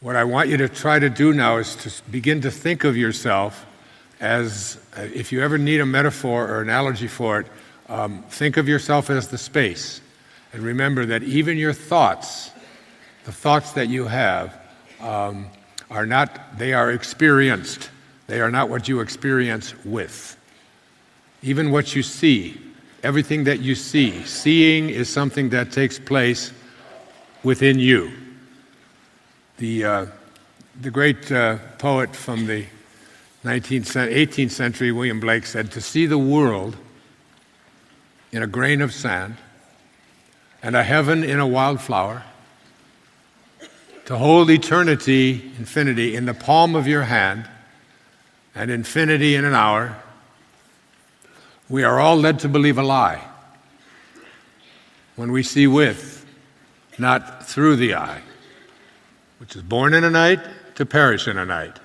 What I want you to try to do now is to begin to think of yourself as, if you ever need a metaphor or analogy for it, think of yourself as the space. And remember that even your thoughts, the thoughts that you have, they are experienced. They are not what you experience with. Even what you see, everything that you see, seeing is something that takes place within you. The great poet from the 18th century, William Blake, said, "To see the world in a grain of sand, and a heaven in a wildflower, to hold eternity, infinity, in the palm of your hand, and infinity in an hour, we are all led to believe a lie when we see with, not through the eye, which is born in a night to perish in a night,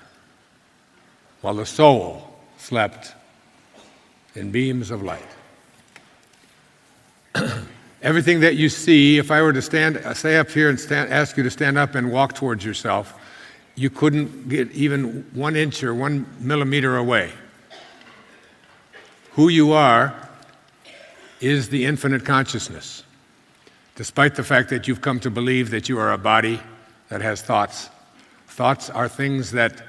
while the soul slept in beams of light." Everything that you see, if I were to stay up here and ask you to stand up and walk towards yourself, you couldn't get even 1 inch or 1 millimeter away. Who you are is the infinite consciousness, despite the fact that you've come to believe that you are a body that has thoughts. Thoughts are things that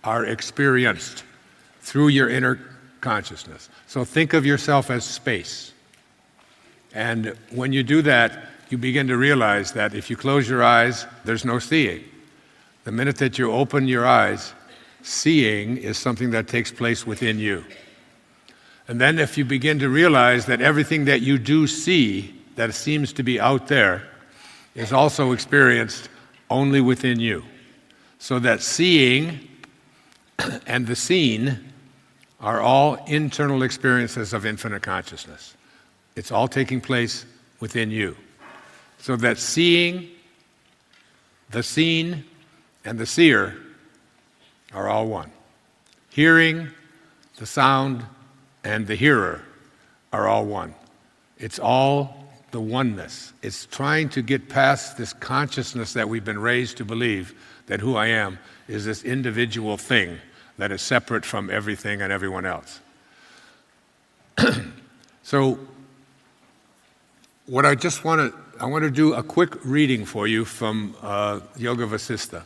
are experienced through your inner consciousness. So think of yourself as space. And when you do that, you begin to realize that if you close your eyes, there's no seeing. The minute that you open your eyes, seeing is something that takes place within you. And then if you begin to realize that everything that you do see that seems to be out there is also experienced only within you. So that seeing and the seen are all internal experiences of infinite consciousness. It's all taking place within you. So that seeing, the seen, and the seer are all one. Hearing, the sound, and the hearer are all one. It's all the oneness. It's trying to get past this consciousness that we've been raised to believe that who I am is this individual thing that is separate from everything and everyone else. So what I want to do a quick reading for you from Yoga Vasistha.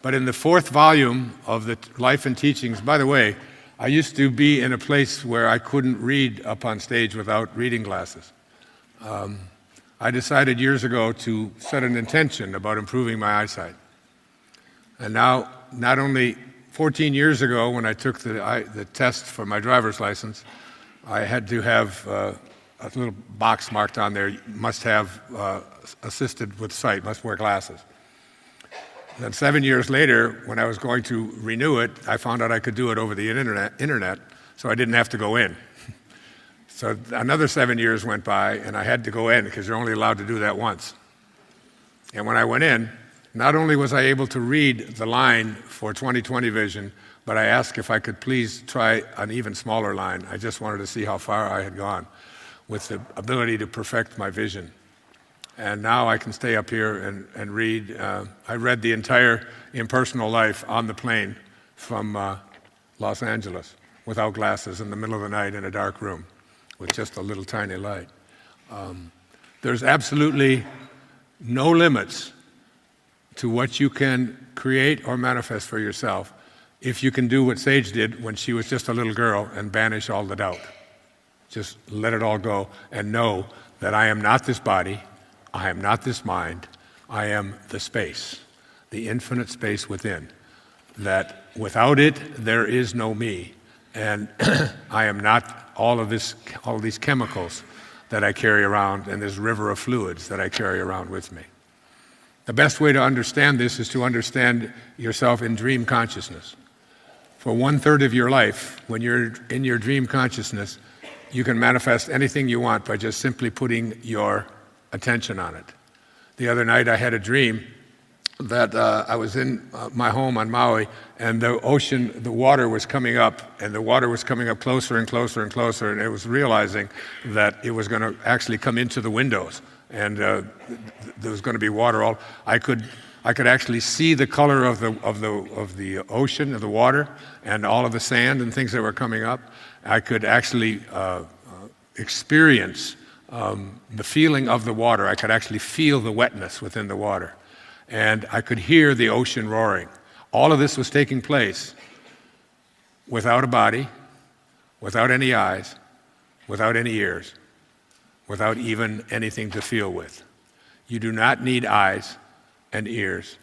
But in the 4th volume of the Life and Teachings, by the way, I used to be in a place where I couldn't read up on stage without reading glasses. I decided years ago to set an intention about improving my eyesight. And now, not only 14 years ago when I took the test for my driver's license, I had to have a little box marked on there, must have assisted with sight, must wear glasses. Then 7 years later, when I was going to renew it, I found out I could do it over the internet, so I didn't have to go in. So another 7 years went by, and I had to go in because you're only allowed to do that once. And when I went in, not only was I able to read the line for 20/20 vision, but I asked if I could please try an even smaller line. I just wanted to see how far I had gone with the ability to perfect my vision. And now I can stay up here and read. I read the entire Impersonal Life on the plane from Los Angeles without glasses in the middle of the night in a dark room with just a little tiny light. There's absolutely no limits to what you can create or manifest for yourself if you can do what Sage did when she was just a little girl and banish all the doubt. Just let it all go and know that I am not this body, I am not this mind, I am the space, the infinite space within, that without it, there is no me. And I am not all of these chemicals that I carry around and this river of fluids that I carry around with me. The best way to understand this is to understand yourself in dream consciousness. For 1/3 of your life, when you're in your dream consciousness, you can manifest anything you want by just simply putting your attention on it. The other night I had a dream that I was in my home on Maui, and the ocean, the water was coming up, and the water was coming up closer and closer and closer, and it was realizing that it was going to actually come into the windows, and there was going to be water all. I I could actually see the color of the ocean, of the water, and all of the sand and things that were coming up. I could actually experience the feeling of the water. I could actually feel the wetness within the water. And I could hear the ocean roaring. All of this was taking place without a body, without any eyes, without any ears, without even anything to feel with. You do not need eyes and ears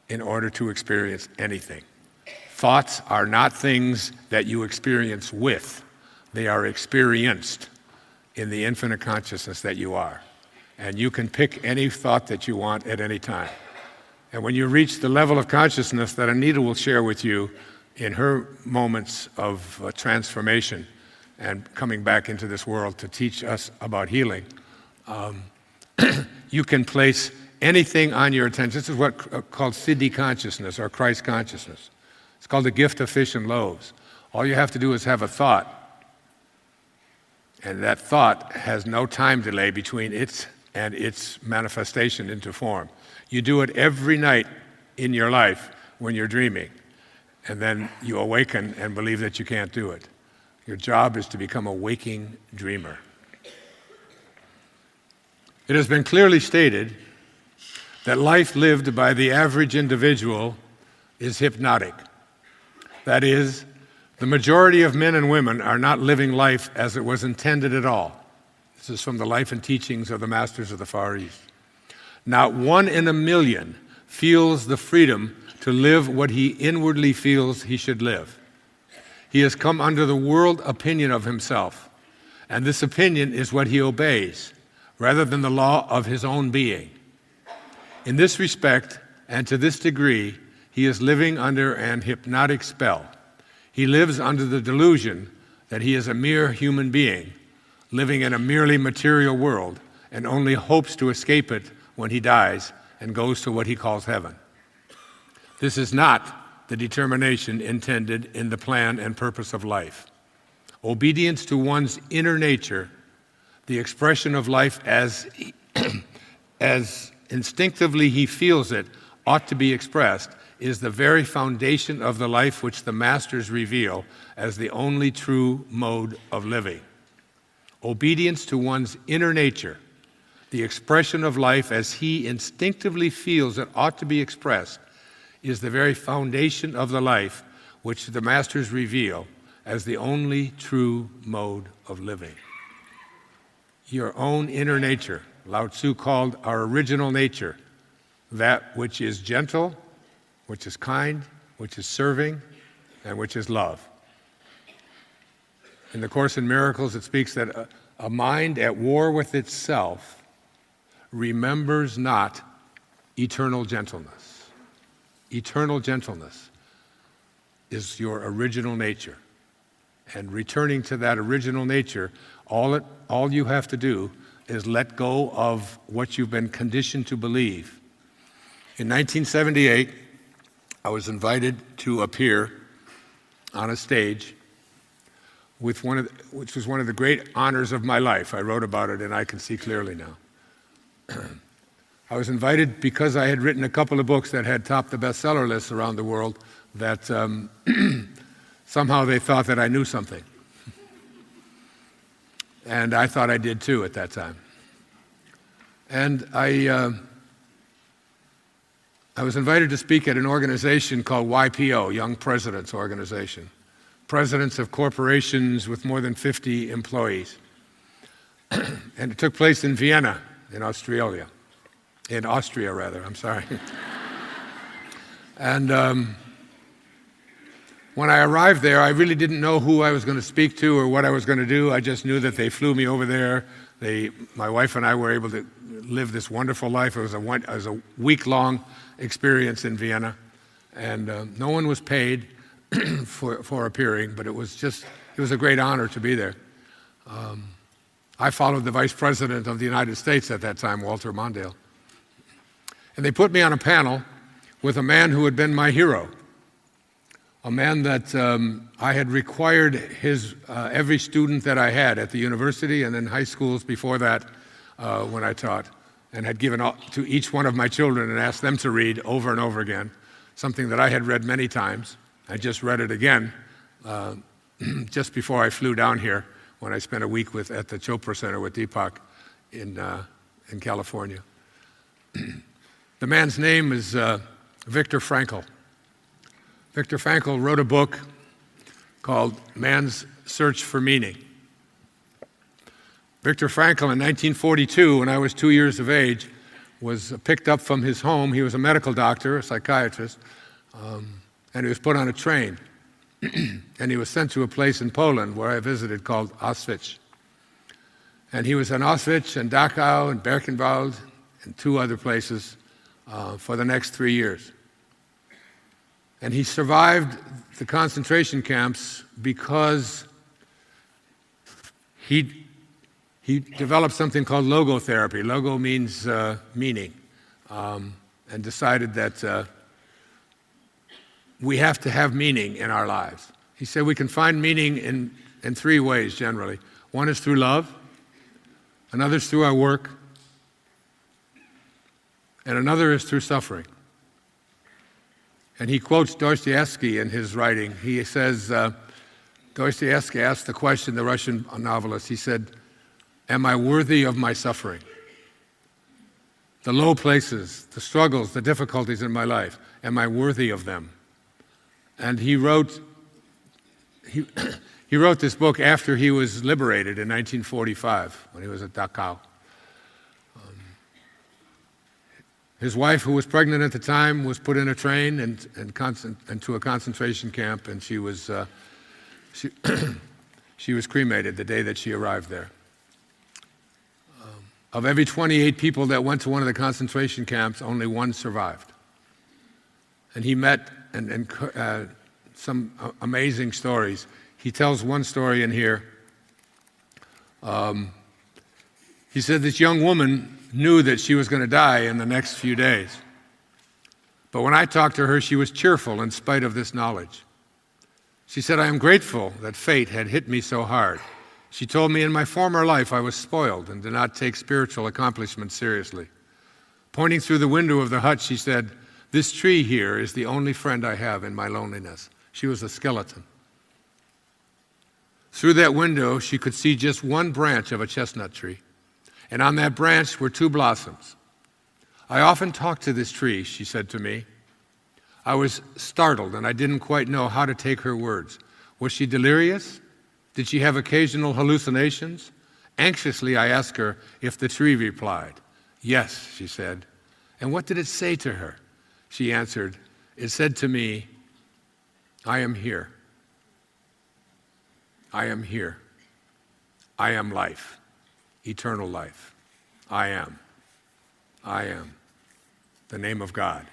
in order to experience anything. Thoughts are not things that you experience with. They are experienced in the infinite consciousness that you are. And you can pick any thought that you want at any time. And when you reach the level of consciousness that Anita will share with you in her moments of transformation and coming back into this world to teach us about healing, you can place anything on your attention. This is what's called Siddhi consciousness or Christ consciousness. It's called the gift of fish and loaves. All you have to do is have a thought, and that thought has no time delay between it and its manifestation into form. You do it every night in your life when you're dreaming, and then you awaken and believe that you can't do it. Your job is to become a waking dreamer. It has been clearly stated that life lived by the average individual is hypnotic. That is, the majority of men and women are not living life as it was intended at all. This is from the life and teachings of the Masters of the Far East. Not 1 in a million feels the freedom to live what he inwardly feels he should live. He has come under the world opinion of himself, and this opinion is what he obeys, rather than the law of his own being. In this respect, and to this degree, he is living under an hypnotic spell. He lives under the delusion that he is a mere human being, living in a merely material world, and only hopes to escape it when he dies and goes to what he calls heaven. This is not the determination intended in the plan and purpose of life. Obedience to one's inner nature, the expression of life as instinctively he feels it ought to be expressed, is the very foundation of the life which the Masters reveal as the only true mode of living. Obedience to one's inner nature, the expression of life as he instinctively feels it ought to be expressed, is the very foundation of the life which the Masters reveal as the only true mode of living. Your own inner nature, Lao Tzu called our original nature, that which is gentle, which is kind, which is serving, and which is love. In the Course in Miracles, it speaks that a mind at war with itself remembers not eternal gentleness. Eternal gentleness is your original nature. And returning to that original nature, all you have to do is let go of what you've been conditioned to believe. In 1978, I was invited to appear on a stage with which was one of the great honors of my life. I wrote about it, and I can see clearly now. I was invited because I had written a couple of books that had topped the bestseller lists around the world that somehow they thought that I knew something. And I thought I did too at that time. And I was invited to speak at an organization called YPO, Young Presidents Organization. Presidents of corporations with more than 50 employees. And it took place in Vienna, in Austria. And when I arrived there, I really didn't know who I was going to speak to or what I was going to do. I just knew that they flew me over there. My wife and I were able to live this wonderful life. It was a week-long experience in Vienna, and no one was paid for appearing, but it was a great honor to be there. I followed the Vice President of the United States at that time, Walter Mondale. And they put me on a panel with a man who had been my hero, a man that I had required every student that I had at the university and in high schools before that when I taught. and had given to each one of my children and asked them to read over and over again, something that I had read many times. I just read it again just before I flew down here when I spent a week at the Chopra Center with Deepak in California. The man's name is Viktor Frankl. Viktor Frankl wrote a book called Man's Search for Meaning. Viktor Frankl, in 1942, when I was 2 years of age, was picked up from his home. He was a medical doctor, a psychiatrist, and he was put on a train. And he was sent to a place in Poland where I visited called Auschwitz. And he was in Auschwitz and Dachau and Birkenwald and 2 other places for the next 3 years. And he survived the concentration camps because he developed something called logotherapy. Logo means meaning, and decided that we have to have meaning in our lives. He said we can find meaning in 3 ways generally. One is through love, another is through our work, and another is through suffering. And he quotes Dostoevsky in his writing. He says, Dostoevsky asked the question, the Russian novelist, he said, "Am I worthy of my suffering? The low places, the struggles, the difficulties in my life, am I worthy of them?" And he wrote this book after he was liberated in 1945, when he was at Dachau. His wife, who was pregnant at the time, was put in a train and to a concentration camp, and she was cremated the day that she arrived there. Of every 28 people that went to one of the concentration camps, only 1 survived. And he met some amazing stories. He tells one story in here. He said this young woman knew that she was going to die in the next few days. But when I talked to her, she was cheerful in spite of this knowledge. She said, "I am grateful that fate had hit me so hard. She told me in my former life I was spoiled and did not take spiritual accomplishments seriously. Pointing through the window of the hut, she said, 'This tree here is the only friend I have in my loneliness.'" She was a skeleton. Through that window, she could see just one branch of a chestnut tree. And on that branch were 2 blossoms. "I often talk to this tree," she said to me. I was startled, and I didn't quite know how to take her words. Was she delirious? Did she have occasional hallucinations? Anxiously, I asked her if the tree replied. "Yes," she said. "And what did it say to her?" She answered, "It said to me, 'I am here. I am here. I am life, eternal life. I am. I am. The name of God.'"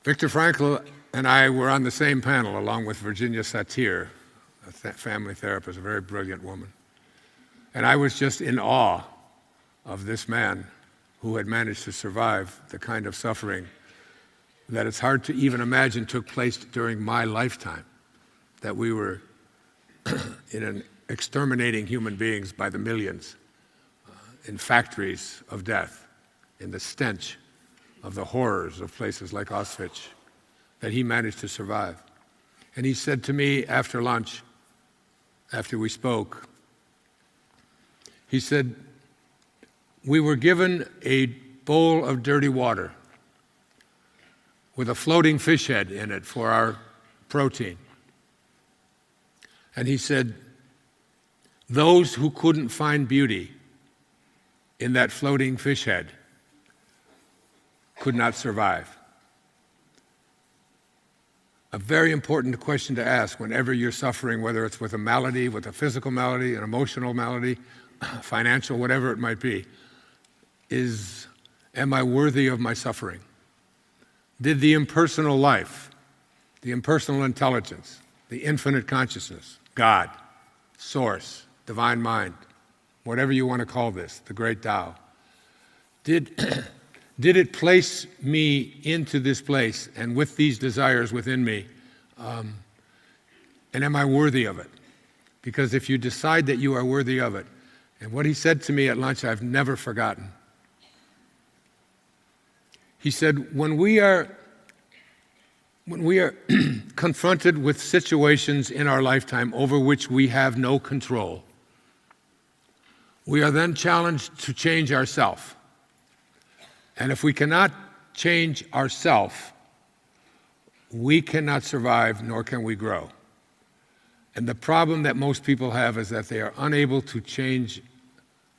Viktor Frankl and I were on the same panel along with Virginia Satir, a family therapist, a very brilliant woman. And I was just in awe of this man who had managed to survive the kind of suffering that it's hard to even imagine took place during my lifetime, that we were exterminating human beings by the millions in factories of death, in the stench of the horrors of places like Auschwitz, that he managed to survive. And he said to me after lunch, after we spoke, he said, "We were given a bowl of dirty water with a floating fish head in it for our protein." And he said, "Those who couldn't find beauty in that floating fish head could not survive." A very important question to ask whenever you're suffering, whether it's with a malady, with a physical malady, an emotional malady, financial, whatever it might be, is, am I worthy of my suffering? Did the impersonal life, the impersonal intelligence, the infinite consciousness, God, source, divine mind, whatever you want to call this, the great Tao, did it place me into this place and with these desires within me, and am I worthy of it? Because if you decide that you are worthy of it, And what he said to me at lunch, I've never forgotten. He said, when we are confronted with situations in our lifetime over which we have no control, we are then challenged to change ourselves. And if we cannot change ourselves, we cannot survive, nor can we grow. And the problem that most people have is that they are unable to change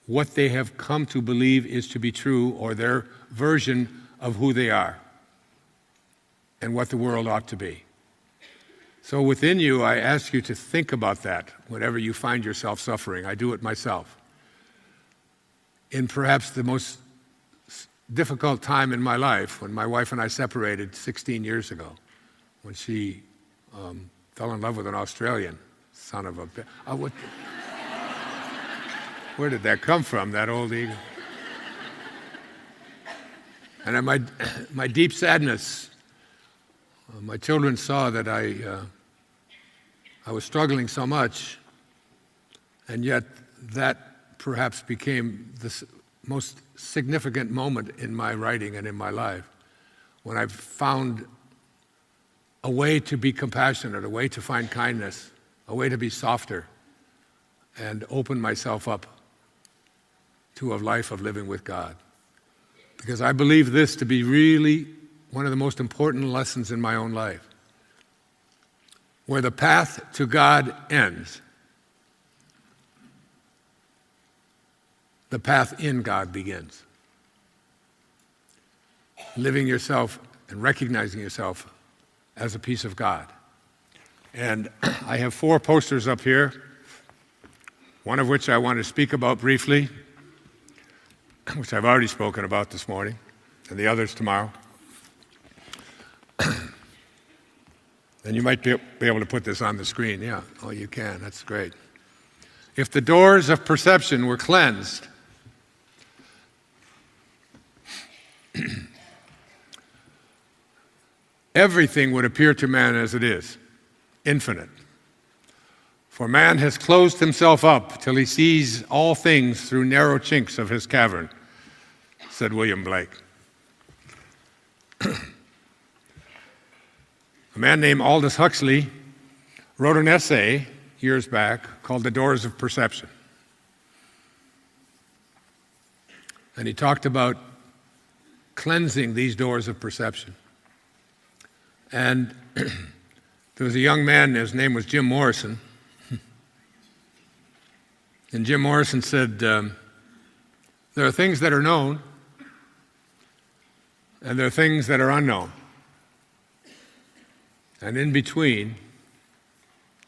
what they have come to believe is to be true, or their version of who they are and what the world ought to be. So within you, I ask you to think about that whenever you find yourself suffering. I do it myself. In perhaps the most difficult time in my life, when my wife and I separated 16 years ago, when she fell in love with an Australian son of a... Where did that come from, that old ego? And in my deep sadness, my children saw that I was struggling so much, and yet that perhaps became the most significant moment in my writing and in my life, when I found a way to be compassionate, a way to find kindness, a way to be softer, and open myself up to a life of living with God. Because I believe this to be really one of the most important lessons in my own life. Where the path to God ends, the path in God begins. Living yourself and recognizing yourself as a piece of God. And I have 4 posters up here, one of which I want to speak about briefly, which I've already spoken about this morning, and the others tomorrow. And you might be able to put this on the screen. Yeah, oh, you can. That's great. If the doors of perception were cleansed, everything would appear to man as it is, infinite. For man has closed himself up till he sees all things through narrow chinks of his cavern, said William Blake. A man named Aldous Huxley wrote an essay years back called The Doors of Perception. And he talked about cleansing these doors of perception. And there was a young man, his name was Jim Morrison. And Jim Morrison said, there are things that are known, and there are things that are unknown. And in between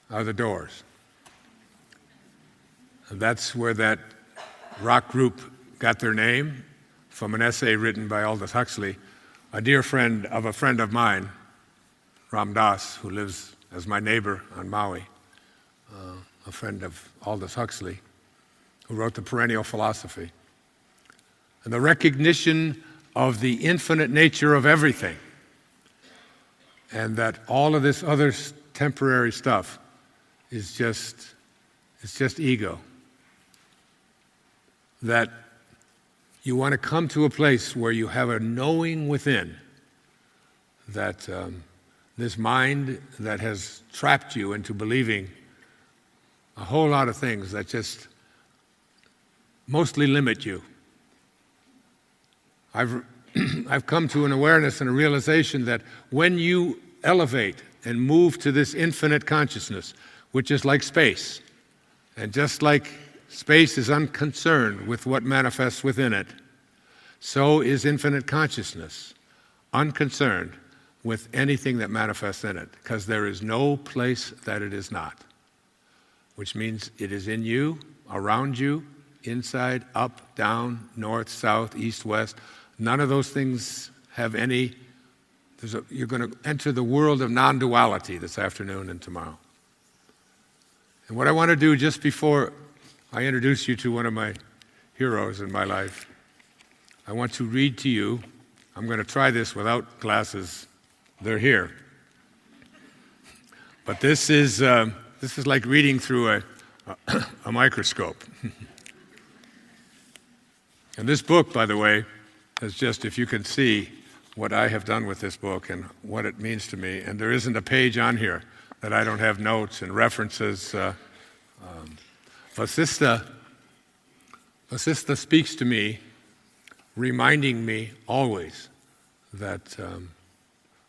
are the doors. And that's where that rock group got their name, from an essay written by Aldous Huxley, a dear friend of a friend of mine, Ram Dass, who lives as my neighbor on Maui, a friend of Aldous Huxley, who wrote The Perennial Philosophy. And the recognition of the infinite nature of everything, and that all of this other temporary stuff is just ego. That you want to come to a place where you have a knowing within that this mind that has trapped you into believing a whole lot of things that just mostly limit you. I've come to an awareness and a realization that when you elevate and move to this infinite consciousness, which is like space, and just like space is unconcerned with what manifests within it, so is infinite consciousness unconcerned with anything that manifests in it, because there is no place that it is not, which means it is in you, around you, inside, up, down, north, south, east, west. None of those things have any. You're going to enter the world of non-duality this afternoon and tomorrow. And what I want to do just before I introduce you to one of my heroes in my life, I want to read to you. I'm going to try this without glasses. They're here. But this is like reading through a microscope. And this book, by the way, is just, if you can see what I have done with this book and what it means to me, and there isn't a page on here that I don't have notes and references. Vasista speaks to me, reminding me always that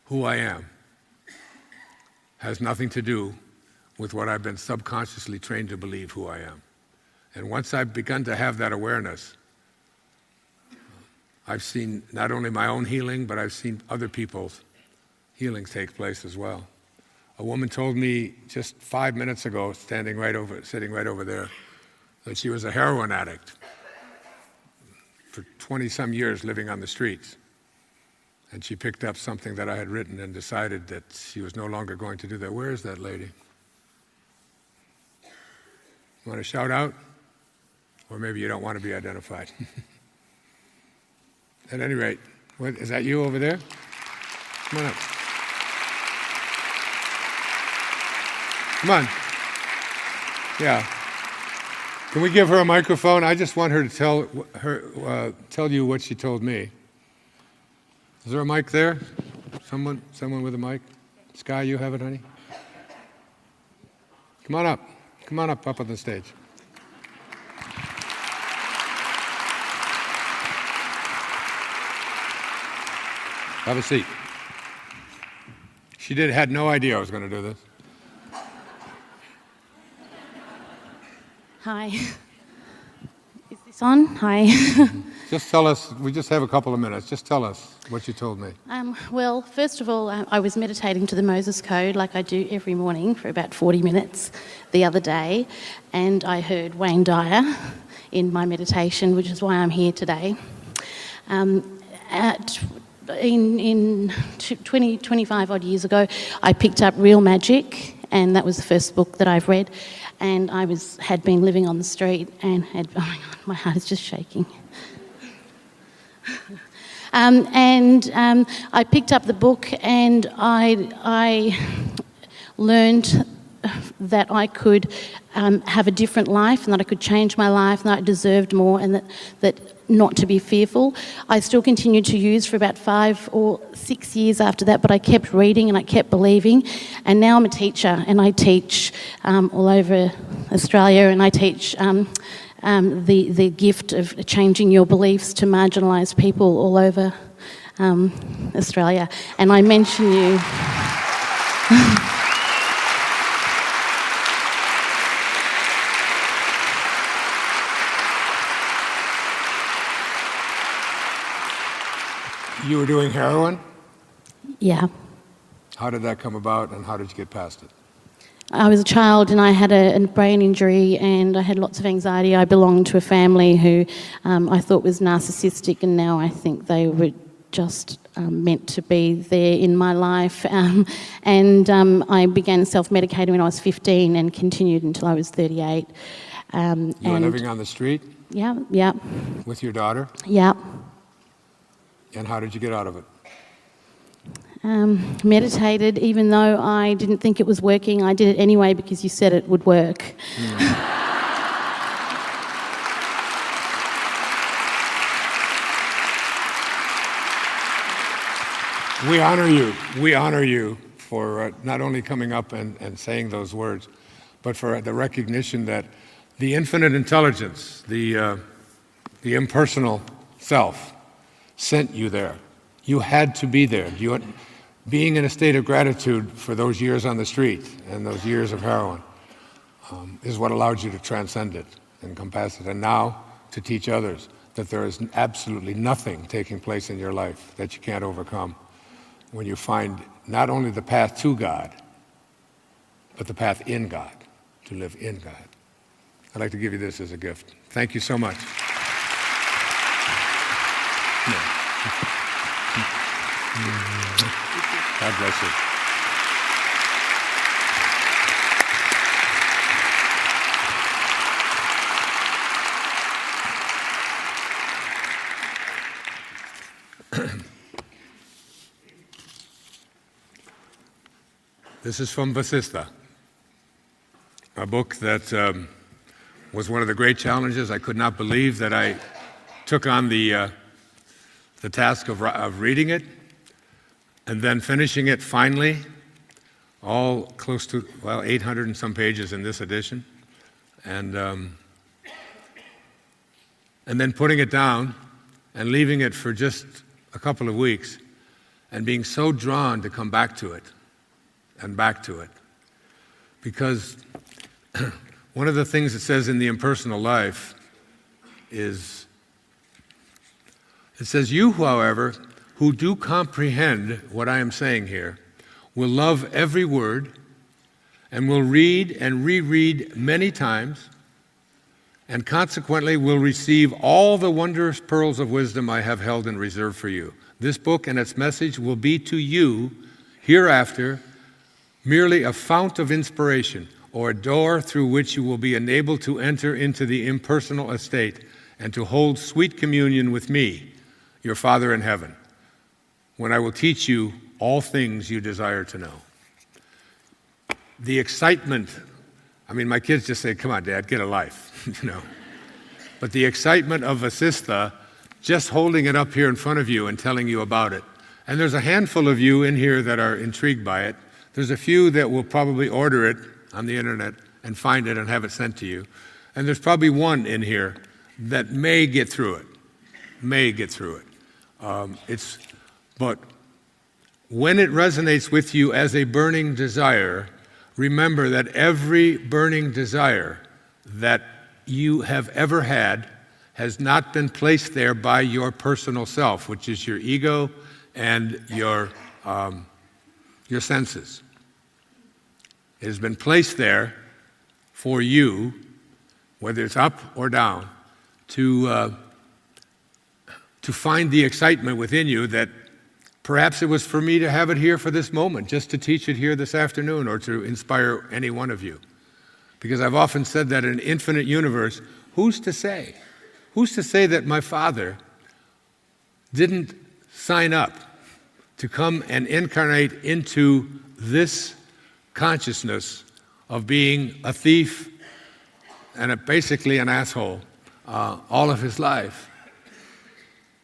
who I am has nothing to do with what I've been subconsciously trained to believe who I am. And once I've begun to have that awareness, I've seen not only my own healing, but I've seen other people's healings take place as well. A woman told me just 5 minutes ago, sitting right over there, that she was a heroin addict for 20-some years living on the streets. And she picked up something that I had written and decided that she was no longer going to do that. Where is that lady? You want to shout out? Or maybe you don't want to be identified. At any rate, is that you over there? Come on up. Come on. Yeah. Can we give her a microphone? I just want her to tell you what she told me. Is there a mic there? Someone with a mic? Sky, you have it, honey? Come on up. Come on up on the stage. Have a seat. She had no idea I was going to do this. Hi. Is this on? Hi. Just tell us, we just have a couple of minutes, just tell us what you told me. Well, first of all, I was meditating to the Moses Code like I do every morning for about 40 minutes the other day, and I heard Wayne Dyer in my meditation, which is why I'm here today. In 25 odd years ago, I picked up Real Magic, and that was the first book that I've read. And I had been living on the street and oh my God, my heart is just shaking. I picked up the book and I learned that I could have a different life and that I could change my life and that I deserved more and that not to be fearful. I still continued to use for about 5 or 6 years after that, but I kept reading and I kept believing. And now I'm a teacher and I teach all over Australia, and I teach the gift of changing your beliefs to marginalised people all over Australia. And I mention you... You were doing heroin? Yeah. How did that come about and how did you get past it? I was a child and I had a brain injury and I had lots of anxiety. I belonged to a family who I thought was narcissistic, and now I think they were just meant to be there in my life. I began self-medicating when I was 15 and continued until I was 38. You were living on the street? Yeah. With your daughter? Yeah. And how did you get out of it? Meditated, even though I didn't think it was working. I did it anyway because you said it would work. We honor you for not only coming up and saying those words, but for the recognition that the infinite intelligence, the impersonal self, sent you there. You had to be there. Being in a state of gratitude for those years on the street and those years of heroin is what allowed you to transcend it and come past it. And now to teach others that there is absolutely nothing taking place in your life that you can't overcome when you find not only the path to God, but the path in God, to live in God. I'd like to give you this as a gift. Thank you so much. God bless you. This is from Vasista, a book that was one of the great challenges. I could not believe that I took on the task of reading it and then finishing it finally, all close to, 800 and some pages in this edition. And then putting it down and leaving it for just a couple of weeks and being so drawn to come back to it and back to it. Because one of the things it says in the impersonal life is, it says, "You, however, who do comprehend what I am saying here, will love every word and will read and reread many times, and consequently will receive all the wondrous pearls of wisdom I have held in reserve for you. This book and its message will be to you hereafter merely a fount of inspiration, or a door through which you will be enabled to enter into the impersonal estate and to hold sweet communion with me, your Father in heaven, when I will teach you all things you desire to know." The excitement, my kids just say, "Come on, Dad, get a life," But the excitement of Vasistha, just holding it up here in front of you and telling you about it. And there's a handful of you in here that are intrigued by it. There's a few that will probably order it on the internet and find it and have it sent to you. And there's probably one in here that may get through it. But when it resonates with you as a burning desire, remember that every burning desire that you have ever had has not been placed there by your personal self, which is your ego and your senses. It has been placed there for you, whether it's up or down, to find the excitement within you that perhaps it was for me to have it here for this moment, just to teach it here this afternoon, or to inspire any one of you. Because I've often said that in an infinite universe, who's to say? Who's to say that my father didn't sign up to come and incarnate into this consciousness of being a thief and basically an asshole all of his life,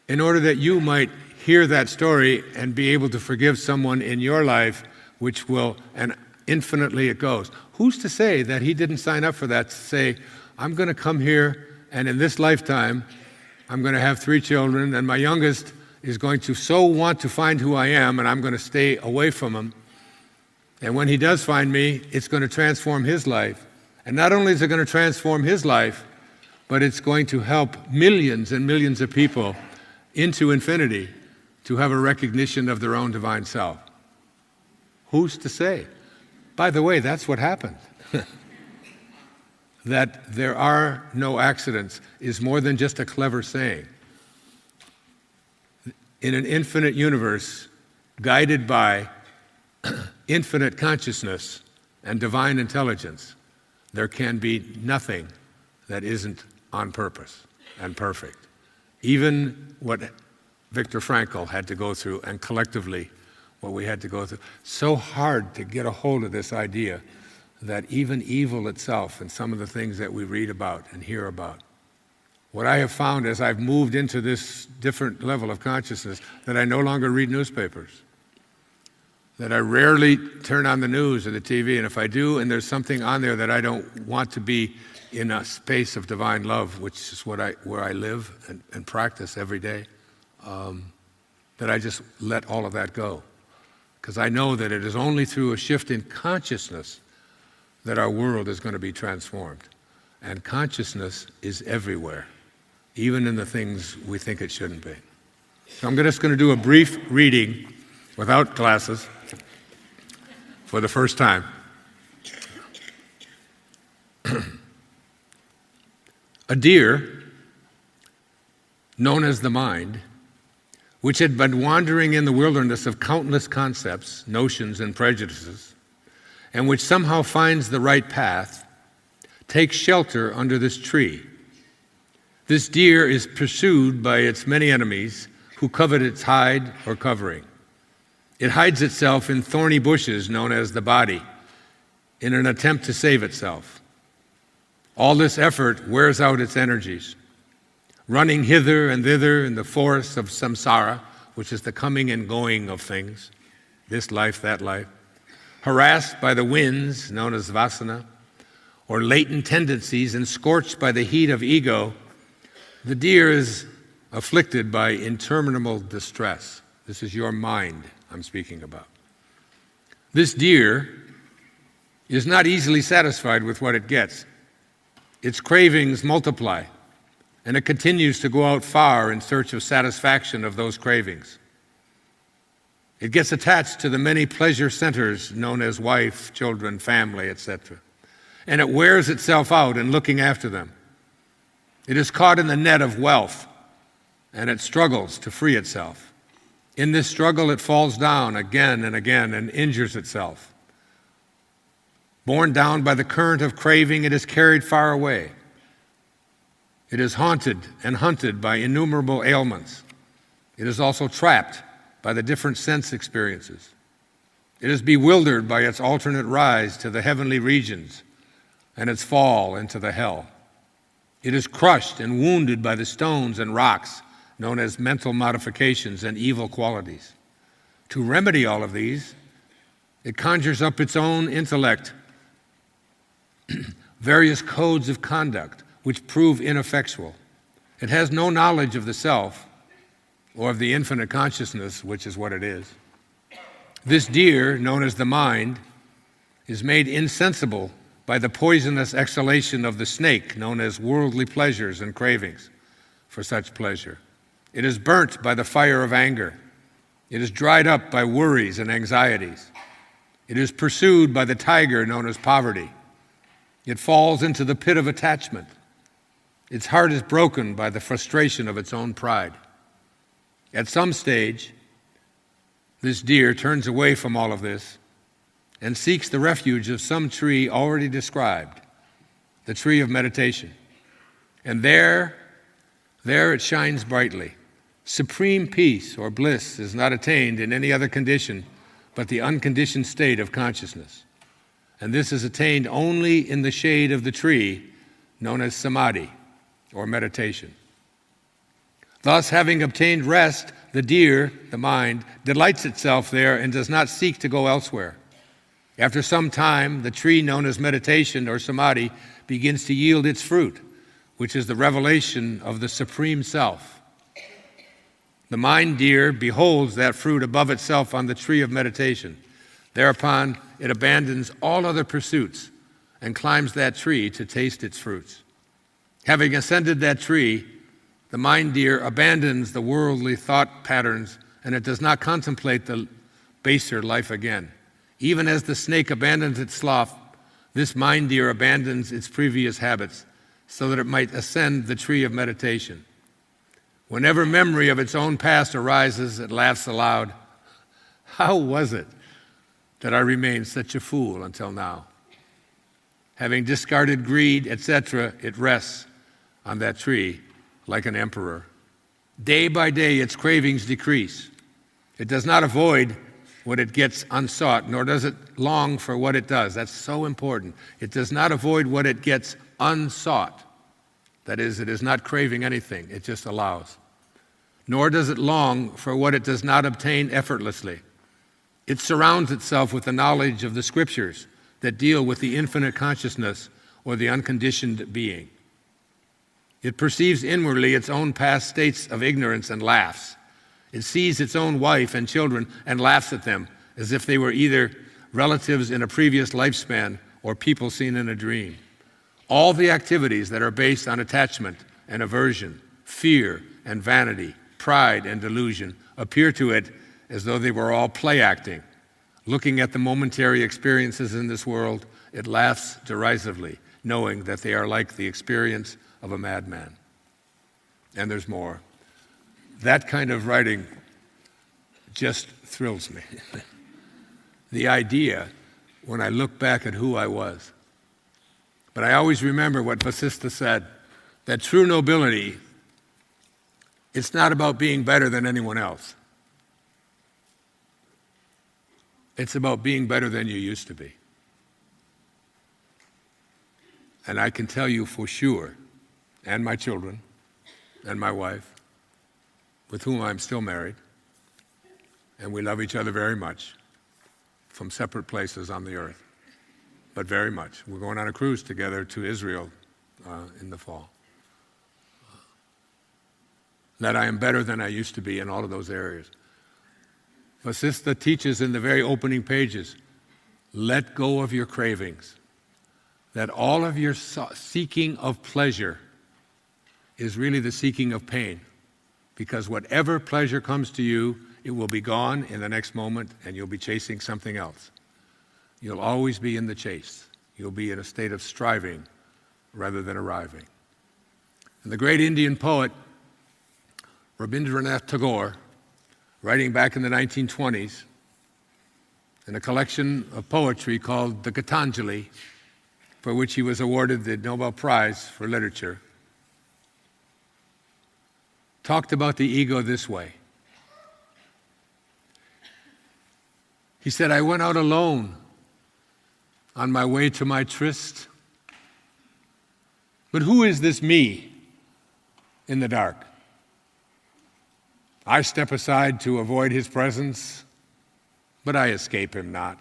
in order that you might hear that story and be able to forgive someone in your life, which will, and infinitely it goes. Who's to say that he didn't sign up for that, to say, I'm going to come here, and in this lifetime, I'm going to have 3 children, and my youngest is going to so want to find who I am, and I'm going to stay away from him. And when he does find me, it's going to transform his life. And not only is it going to transform his life, but it's going to help millions and millions of people into infinity to have a recognition of their own divine self. Who's to say? By the way, that's what happened. That there are no accidents is more than just a clever saying. In an infinite universe, guided by infinite consciousness and divine intelligence, there can be nothing that isn't on purpose and perfect. Even what Viktor Frankl had to go through, and collectively what we had to go through. So hard to get a hold of this idea that even evil itself and some of the things that we read about and hear about. What I have found as I've moved into this different level of consciousness, that I no longer read newspapers, that I rarely turn on the news or the TV, and if I do and there's something on there that I don't want to be in a space of divine love, which is where I live and practice every day, that I just let all of that go. Because I know that it is only through a shift in consciousness that our world is going to be transformed. And consciousness is everywhere, even in the things we think it shouldn't be. So I'm just going to do a brief reading without glasses for the first time. A deer, known as the mind, which had been wandering in the wilderness of countless concepts, notions, and prejudices, and which somehow finds the right path, takes shelter under this tree. This deer is pursued by its many enemies who covet its hide or covering. It hides itself in thorny bushes known as the body in an attempt to save itself. All this effort wears out its energies. running hither and thither in the forests of samsara, which is the coming and going of things, this life, that life, harassed by the winds known as vasana, or latent tendencies, and scorched by the heat of ego, the deer is afflicted by interminable distress. This is your mind I'm speaking about. This deer is not easily satisfied with what it gets. Its cravings multiply, and it continues to go out far in search of satisfaction of those cravings. It gets attached to the many pleasure centers known as wife, children, family, etc. And it wears itself out in looking after them. It is caught in the net of wealth, and it struggles to free itself. In this struggle, it falls down again and again and injures itself. Borne down by the current of craving, it is carried far away. It is haunted and hunted by innumerable ailments. It is also trapped by the different sense experiences. It is bewildered by its alternate rise to the heavenly regions and its fall into the hell. It is crushed and wounded by the stones and rocks known as mental modifications and evil qualities. To remedy all of these, it conjures up its own intellect, various codes of conduct which prove ineffectual. It has no knowledge of the self or of the infinite consciousness, which is what it is. This deer, known as the mind, is made insensible by the poisonous exhalation of the snake, known as worldly pleasures and cravings for such pleasure. It is burnt by the fire of anger. It is dried up by worries and anxieties. It is pursued by the tiger known as poverty. It falls into the pit of attachment. Its heart is broken by the frustration of its own pride. At some stage, this deer turns away from all of this and seeks the refuge of some tree already described, the tree of meditation. And there it shines brightly. Supreme peace or bliss is not attained in any other condition but the unconditioned state of consciousness. And this is attained only in the shade of the tree known as samadhi or meditation. Thus, having obtained rest, the deer, the mind, delights itself there and does not seek to go elsewhere. After some time, the tree known as meditation or samadhi begins to yield its fruit, which is the revelation of the Supreme Self. The mind deer beholds that fruit above itself on the tree of meditation. Thereupon, it abandons all other pursuits and climbs that tree to taste its fruits. Having ascended that tree, the mind deer abandons the worldly thought patterns, and it does not contemplate the baser life again. Even as the snake abandons its slough, this mind deer abandons its previous habits so that it might ascend the tree of meditation. Whenever memory of its own past arises, it laughs aloud. How was it that I remained such a fool until now? Having discarded greed, etc., it rests on that tree like an emperor. Day by day, its cravings decrease. It does not avoid what it gets unsought, nor does it long for what it does. That's so important. It does not avoid what it gets unsought. That is, it is not craving anything, it just allows. Nor does it long for what it does not obtain effortlessly. It surrounds itself with the knowledge of the scriptures that deal with the infinite consciousness or the unconditioned being. It perceives inwardly its own past states of ignorance and laughs. It sees its own wife and children and laughs at them as if they were either relatives in a previous lifespan or people seen in a dream. All the activities that are based on attachment and aversion, fear and vanity, pride and delusion appear to it as though they were all play acting. Looking at the momentary experiences in this world, it laughs derisively, knowing that they are like the experience of a madman. And there's more. That kind of writing just thrills me. The idea, when I look back at who I was. But I always remember what Vasista said, that true nobility, it's not about being better than anyone else. It's about being better than you used to be. And I can tell you for sure, and my children, and my wife, with whom I'm still married, and we love each other very much from separate places on the earth, but very much. We're going on a cruise together to Israel in the fall. That I am better than I used to be in all of those areas. But Sister teaches in the very opening pages, let go of your cravings. That all of your seeking of pleasure is really the seeking of pain. Because whatever pleasure comes to you, it will be gone in the next moment and you'll be chasing something else. You'll always be in the chase. You'll be in a state of striving rather than arriving. And the great Indian poet, Rabindranath Tagore, writing back in the 1920s in a collection of poetry called the Gitanjali, for which he was awarded the Nobel Prize for Literature, talked about the ego this way. He said, I went out alone on my way to my tryst. But who is this me in the dark? I step aside to avoid his presence, but I escape him not.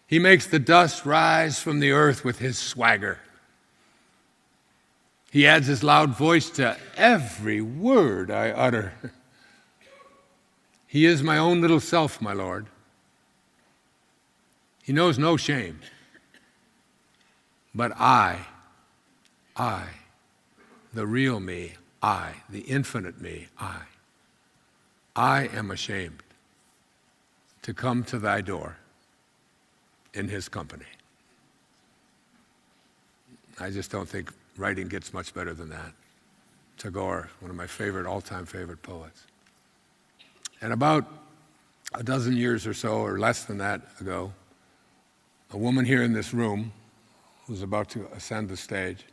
He makes the dust rise from the earth with his swagger. He adds his loud voice to every word I utter. He is my own little self, my Lord. He knows no shame. But I, the real me, the infinite me, I am ashamed to come to thy door in his company. I just don't think writing gets much better than that. Tagore, one of my all-time favorite poets. And about a dozen years or so, or less than that ago, a woman here in this room, who's about to ascend the stage,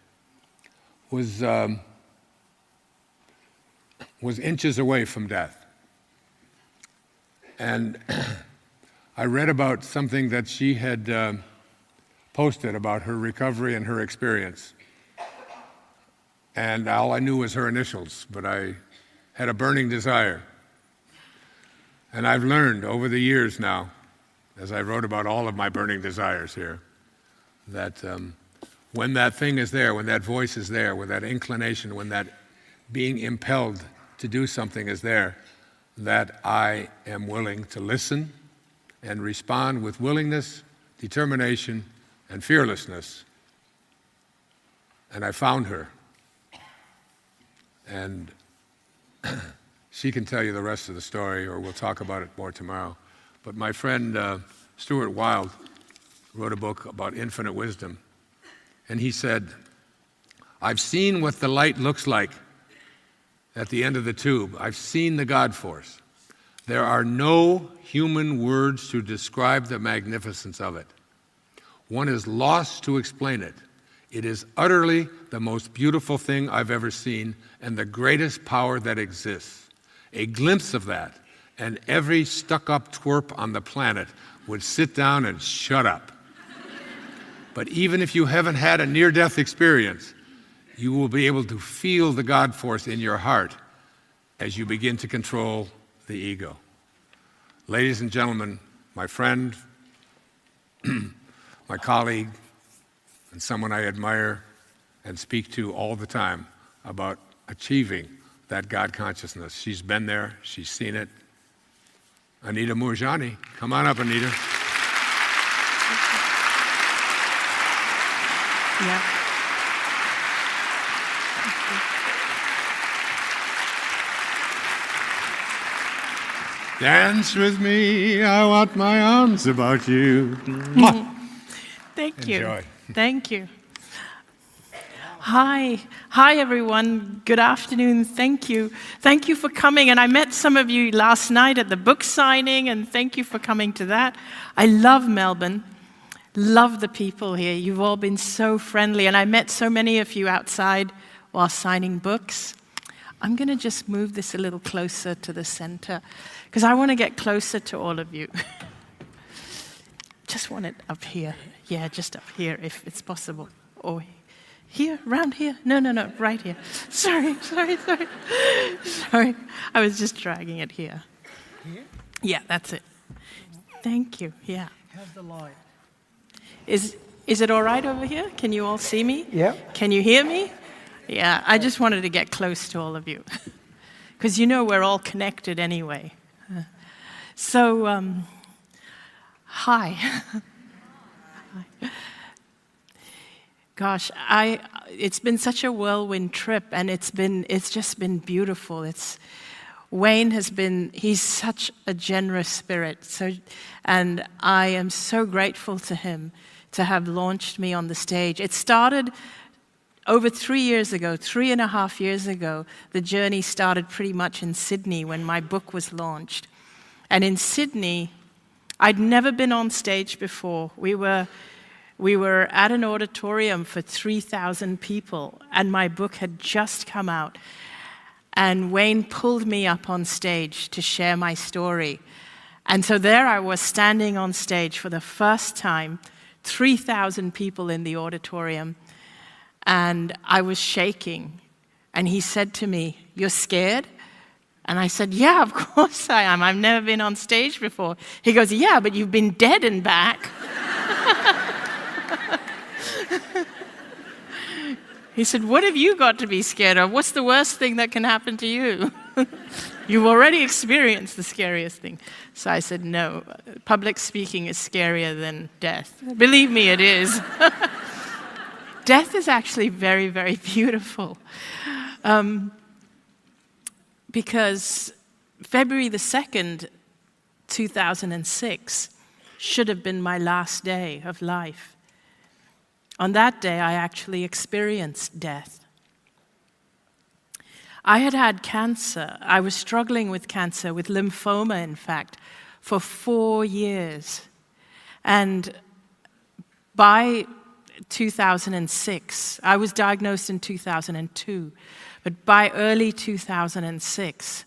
was inches away from death. And I read about something that she had posted about her recovery and her experience. And all I knew was her initials, but I had a burning desire. And I've learned over the years now, as I wrote about all of my burning desires here, that when that thing is there, when that voice is there, when that inclination, when that being impelled to do something is there, that I am willing to listen and respond with willingness, determination, and fearlessness. And I found her. And she can tell you the rest of the story, or we'll talk about it more tomorrow. But my friend Stuart Wilde wrote a book about infinite wisdom. And he said, I've seen what the light looks like at the end of the tube. I've seen the God force. There are no human words to describe the magnificence of it. One is lost to explain it. It is utterly the most beautiful thing I've ever seen and the greatest power that exists. A glimpse of that, and every stuck-up twerp on the planet would sit down and shut up. But even if you haven't had a near-death experience, you will be able to feel the God force in your heart as you begin to control the ego. Ladies and gentlemen, my friend, my colleague, and someone I admire and speak to all the time about achieving that God consciousness. She's been there, she's seen it. Anita Moorjani. Come on up, Anita. Yeah. Dance with me, I want my arms about you. Thank you. Enjoy. Thank you. Hi everyone. Good afternoon. Thank you. Thank you for coming. And I met some of you last night at the book signing, and thank you for coming to that. I love Melbourne. Love the people here. You've all been so friendly, and I met so many of you outside while signing books. I'm going to just move this a little closer to the center because I want to get closer to all of you. Just want it up here. Yeah, just up here if it's possible. Or Here, round here. No, right here. Sorry. Sorry. I was just dragging it here. Here? Yeah, that's it. Thank you. Yeah. How's the light? Is it all right over here? Can you all see me? Yeah. Can you hear me? Yeah, I just wanted to get close to all of you. Because we're all connected anyway. So, hi. Gosh, it's been such a whirlwind trip, and it's just been beautiful. Wayne he's such a generous spirit. And I am so grateful to him to have launched me on the stage. It started over 3.5 years ago. The journey started pretty much in Sydney when my book was launched. And in Sydney, I'd never been on stage before. We were at an auditorium for 3,000 people, and my book had just come out. And Wayne pulled me up on stage to share my story. And so there I was standing on stage for the first time, 3,000 people in the auditorium, and I was shaking. And he said to me, "You're scared?" And I said, "Yeah, of course I am. I've never been on stage before." He goes, "Yeah, but you've been dead and back." He said, "What have you got to be scared of? What's the worst thing that can happen to you?" You've already experienced the scariest thing. So I said, "No, public speaking is scarier than death." Believe me, it is. Death is actually very, very beautiful. Because February the 2nd, 2006, should have been my last day of life. On that day, I actually experienced death. I had had cancer. I was struggling with cancer, with lymphoma, in fact, for 4 years. And by 2006, I was diagnosed in 2002, but by early 2006,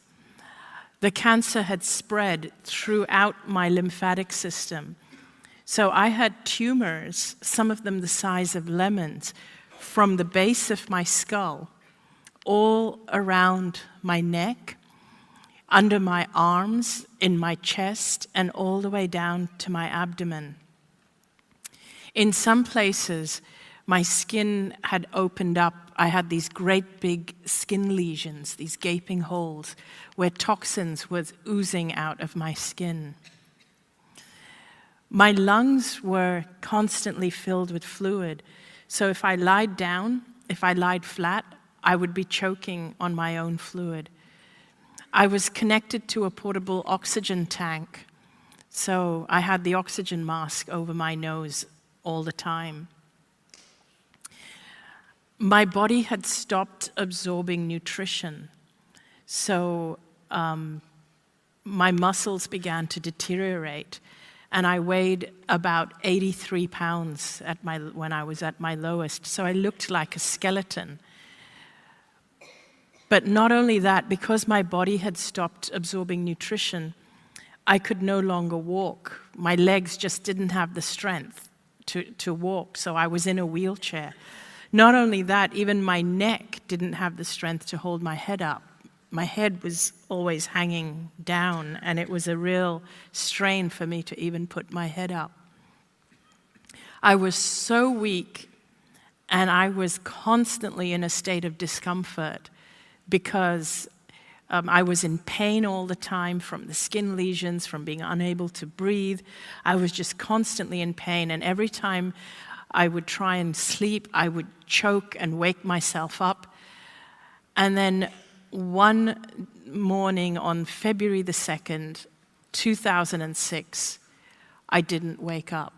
the cancer had spread throughout my lymphatic system. So I had tumors, some of them the size of lemons, from the base of my skull, all around my neck, under my arms, in my chest, and all the way down to my abdomen. In some places, my skin had opened up. I had these great big skin lesions, these gaping holes, where toxins was oozing out of my skin. My lungs were constantly filled with fluid, so if I lied down, if I lied flat, I would be choking on my own fluid. I was connected to a portable oxygen tank, so I had the oxygen mask over my nose all the time. My body had stopped absorbing nutrition, so my muscles began to deteriorate, and I weighed about 83 pounds when I was at my lowest, so I looked like a skeleton. But not only that, because my body had stopped absorbing nutrition, I could no longer walk. My legs just didn't have the strength to walk, so I was in a wheelchair. Not only that, even my neck didn't have the strength to hold my head up. My head was always hanging down, and it was a real strain for me to even put my head up. I was so weak, and I was constantly in a state of discomfort because I was in pain all the time from the skin lesions, from being unable to breathe. I was just constantly in pain, and every time I would try and sleep, I would choke and wake myself up. And then one morning on February the 2nd, 2006, I didn't wake up.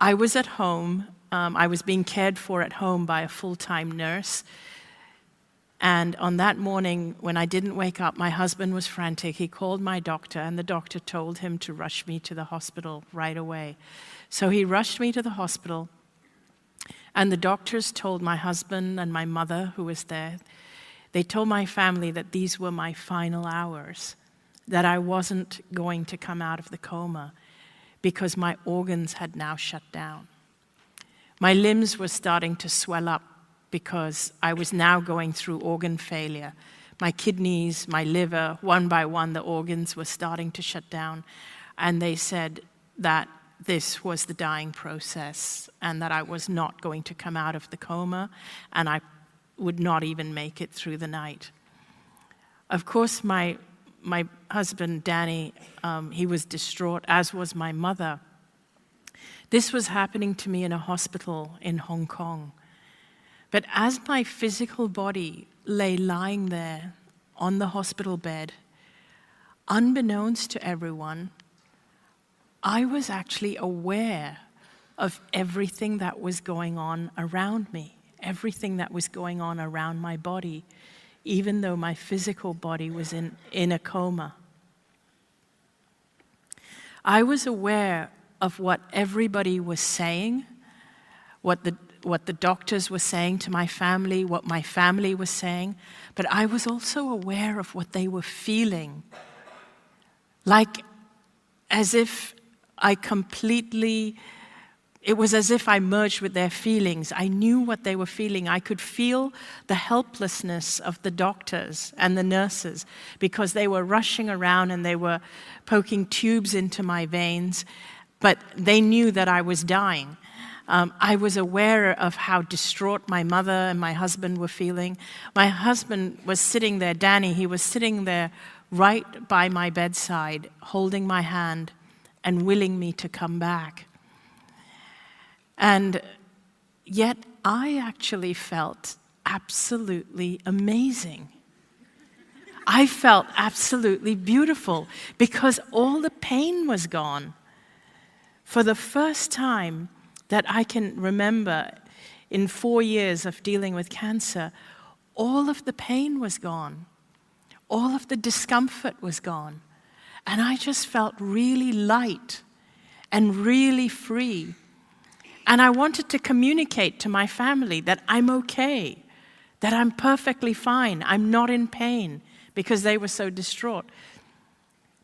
I was at home. I was being cared for at home by a full-time nurse. And on that morning, when I didn't wake up, my husband was frantic. He called my doctor, and the doctor told him to rush me to the hospital right away. So he rushed me to the hospital, and the doctors told my husband and my mother, who was there, they told my family that these were my final hours, that I wasn't going to come out of the coma because my organs had now shut down. My limbs were starting to swell up because I was now going through organ failure. My kidneys, my liver, one by one, the organs were starting to shut down. And they said that this was the dying process and that I was not going to come out of the coma and I would not even make it through the night. Of course, my husband, Danny, he was distraught, as was my mother. This was happening to me in a hospital in Hong Kong. But as my physical body lay lying there on the hospital bed, unbeknownst to everyone, I was actually aware of everything that was going on around me, everything that was going on around my body, even though my physical body was in a coma. I was aware of what everybody was saying, what the doctors were saying to my family, what my family was saying, but I was also aware of what they were feeling. Like as if it was as if I merged with their feelings. I knew what they were feeling. I could feel the helplessness of the doctors and the nurses because they were rushing around and they were poking tubes into my veins, but they knew that I was dying. I was aware of how distraught my mother and my husband were feeling. My husband was sitting there, Danny, he was sitting there right by my bedside, holding my hand and willing me to come back. And yet I actually felt absolutely amazing. I felt absolutely beautiful because all the pain was gone. For the first time that I can remember in 4 years of dealing with cancer, all of the pain was gone. All of the discomfort was gone. And I just felt really light and really free. And I wanted to communicate to my family that I'm okay, that I'm perfectly fine, I'm not in pain, because they were so distraught.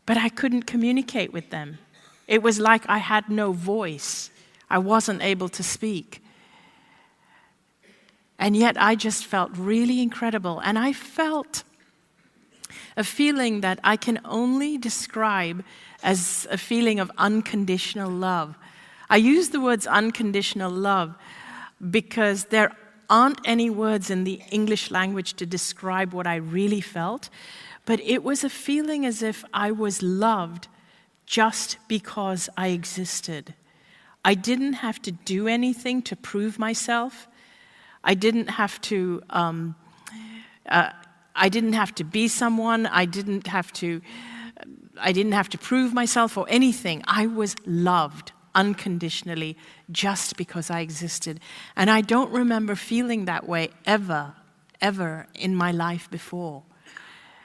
But I couldn't communicate with them. It was like I had no voice. I wasn't able to speak. And yet I just felt really incredible. And I felt a feeling that I can only describe as a feeling of unconditional love. I use the words unconditional love because there aren't any words in the English language to describe what I really felt, but it was a feeling as if I was loved just because I existed. I didn't have to do anything to prove myself. I didn't have to be someone. I didn't have to prove myself or anything. I was loved unconditionally just because I existed. And I don't remember feeling that way ever in my life before.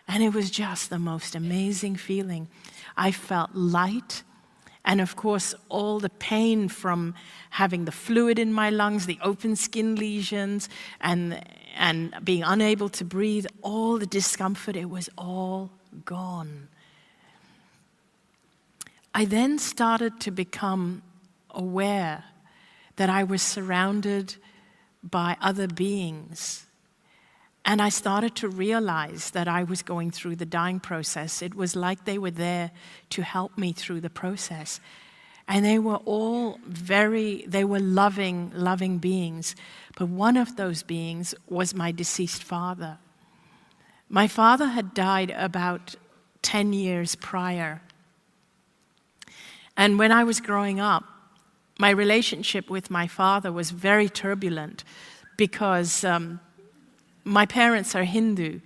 And it was just the most amazing feeling. I felt light. And of course, all the pain from having the fluid in my lungs, the open skin lesions, and being unable to breathe, all the discomfort, it was all gone. I then started to become aware that I was surrounded by other beings. And I started to realize that I was going through the dying process. It was like they were there to help me through the process. And they were all loving beings. But one of those beings was my deceased father. My father had died about 10 years prior. And when I was growing up, my relationship with my father was very turbulent because my parents are Hindu,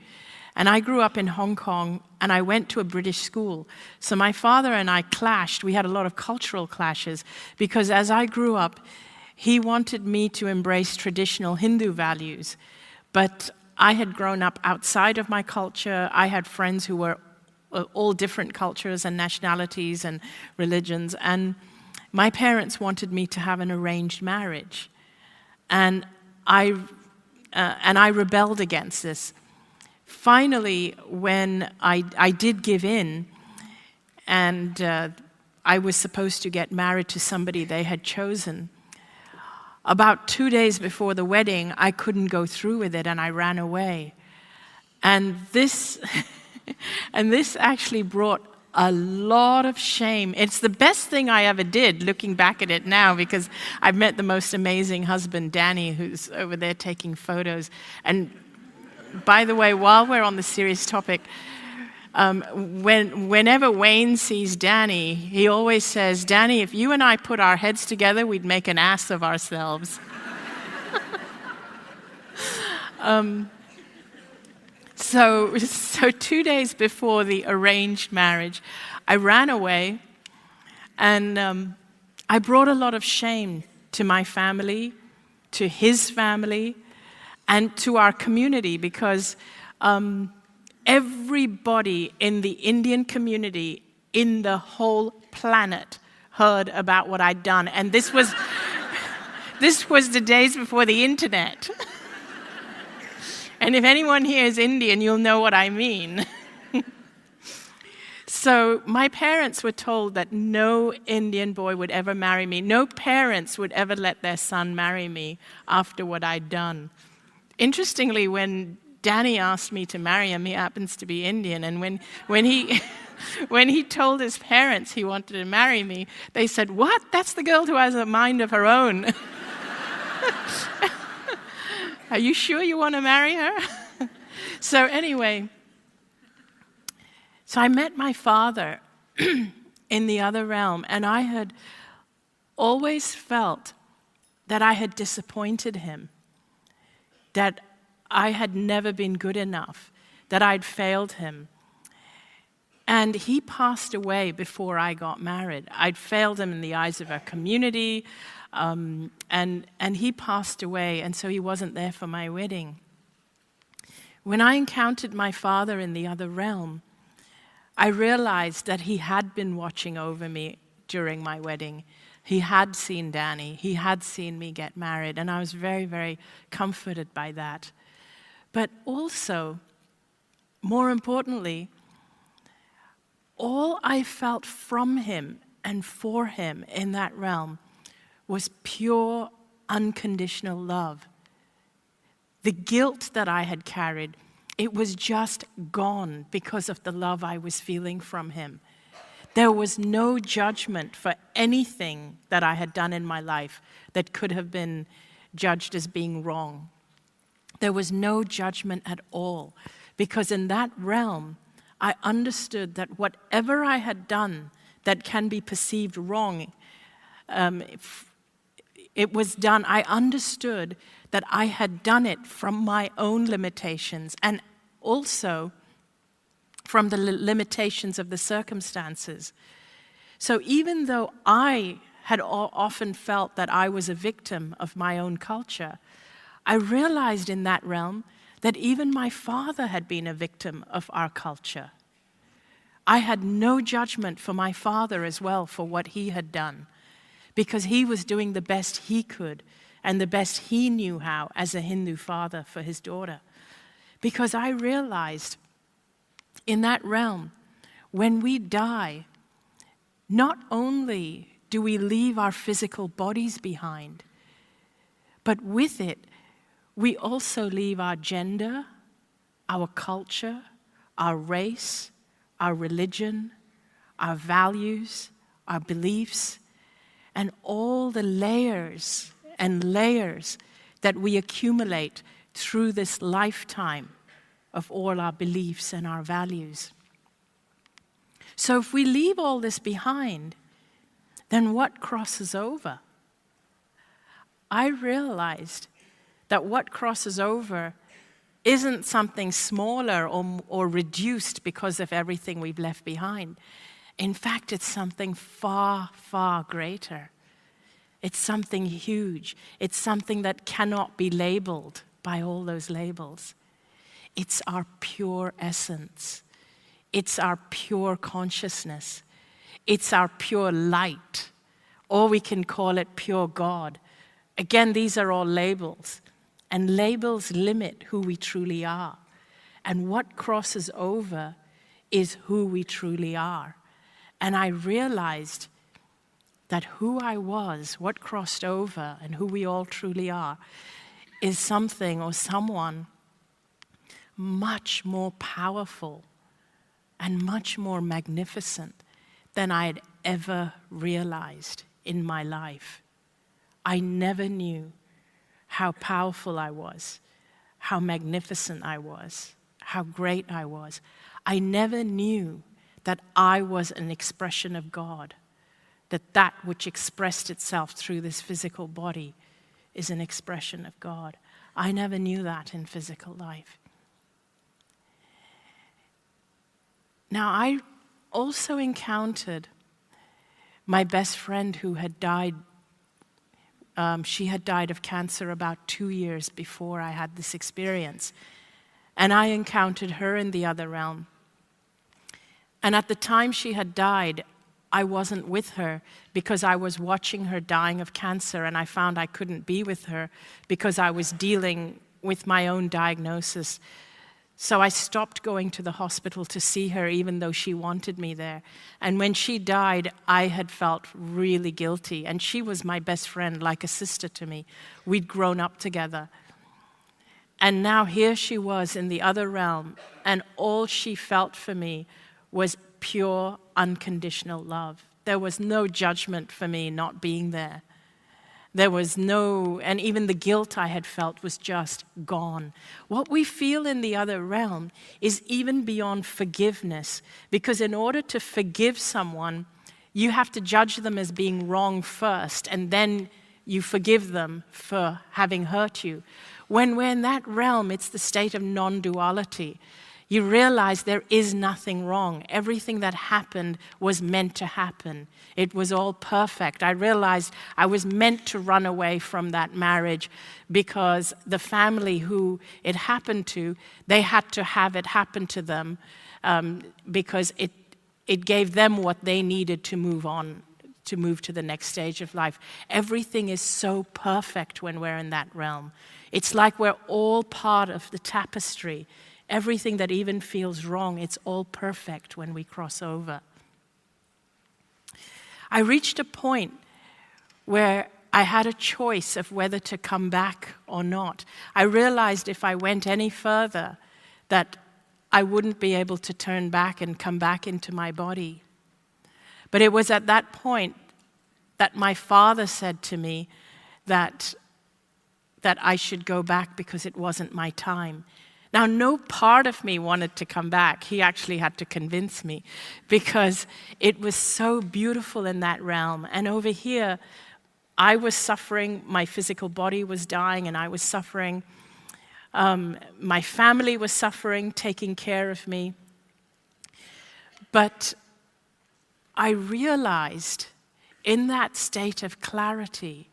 and I grew up in Hong Kong, and I went to a British school. So my father and I clashed. We had a lot of cultural clashes because as I grew up, he wanted me to embrace traditional Hindu values. But I had grown up outside of my culture. I had friends who were all different cultures and nationalities and religions, and my parents wanted me to have an arranged marriage. And I rebelled against this. Finally, when I did give in, and I was supposed to get married to somebody they had chosen, about 2 days before the wedding, I couldn't go through with it and I ran away. And this, and this actually brought a lot of shame. It's the best thing I ever did, looking back at it now, because I've met the most amazing husband, Danny, who's over there taking photos. And by the way, while we're on the serious topic, whenever Wayne sees Danny, he always says, "Danny, if you and I put our heads together, we'd make an ass of ourselves." So 2 days before the arranged marriage, I ran away, and I brought a lot of shame to my family, to his family, and to our community, because everybody in the Indian community in the whole planet heard about what I'd done. And this was the days before the internet. And if anyone here is Indian, you'll know what I mean. So my parents were told that no Indian boy would ever marry me. No parents would ever let their son marry me after what I'd done. Interestingly, when Danny asked me to marry him, he happens to be Indian, and when he told his parents he wanted to marry me, they said, "What? That's the girl who has a mind of her own." Are you sure you want to marry her? So anyway, so I met my father in the other realm, and I had always felt that I had disappointed him, that I had never been good enough, that I'd failed him. And he passed away before I got married. I'd failed him in the eyes of our community, and he passed away, and so he wasn't there for my wedding. When I encountered my father in the other realm, I realized that he had been watching over me during my wedding. He had seen Danny. He had seen me get married, and I was very, very comforted by that. But also, more importantly, all I felt from him and for him in that realm was pure, unconditional love. The guilt that I had carried, it was just gone because of the love I was feeling from him. There was no judgment for anything that I had done in my life that could have been judged as being wrong. There was no judgment at all, because in that realm, I understood that whatever I had done that can be perceived wrong, it was done. I understood that I had done it from my own limitations and also from the limitations of the circumstances. So even though I had often felt that I was a victim of my own culture, I realized in that realm that even my father had been a victim of our culture. I had no judgment for my father as well for what he had done, because he was doing the best he could and the best he knew how as a Hindu father for his daughter. Because I realized in that realm, when we die, not only do we leave our physical bodies behind, but with it, we also leave our gender, our culture, our race, our religion, our values, our beliefs, and all the layers and layers that we accumulate through this lifetime of all our beliefs and our values. So if we leave all this behind, then what crosses over? I realized that what crosses over isn't something smaller or reduced because of everything we've left behind. In fact, it's something far, far greater. It's something huge. It's something that cannot be labeled by all those labels. It's our pure essence. It's our pure consciousness. It's our pure light. Or we can call it pure God. Again, these are all labels. And labels limit who we truly are. And what crosses over is who we truly are. And I realized that who I was, what crossed over, and who we all truly are, is something or someone much more powerful and much more magnificent than I had ever realized in my life. I never knew how powerful I was, how magnificent I was, how great I was. I never knew that I was an expression of God, that which expressed itself through this physical body is an expression of God. I never knew that in physical life. Now, I also encountered my best friend who had died. She had died of cancer about 2 years before I had this experience. And I encountered her in the other realm. And at the time she had died, I wasn't with her because I was watching her dying of cancer, and I found I couldn't be with her because I was dealing with my own diagnosis. So I stopped going to the hospital to see her, even though she wanted me there. And when she died, I had felt really guilty. And she was my best friend, like a sister to me. We'd grown up together. And now here she was in the other realm, and all she felt for me was pure, unconditional love. There was no judgment for me not being there. There was no, and even the guilt I had felt was just gone. What we feel in the other realm is even beyond forgiveness, because in order to forgive someone, you have to judge them as being wrong first, and then you forgive them for having hurt you. When we're in that realm, it's the state of non-duality. You realize there is nothing wrong. Everything that happened was meant to happen. It was all perfect. I realized I was meant to run away from that marriage because the family who it happened to, they had to have it happen to them because it gave them what they needed to move on, to move to the next stage of life. Everything is so perfect when we're in that realm. It's like we're all part of the tapestry. Everything that even feels wrong, it's all perfect when we cross over. I reached a point where I had a choice of whether to come back or not. I realized if I went any further that I wouldn't be able to turn back and come back into my body. But it was at that point that my father said to me that I should go back because it wasn't my time. Now, no part of me wanted to come back. He actually had to convince me because it was so beautiful in that realm. And over here, I was suffering. My physical body was dying, and I was suffering. My family was suffering, taking care of me. But I realized in that state of clarity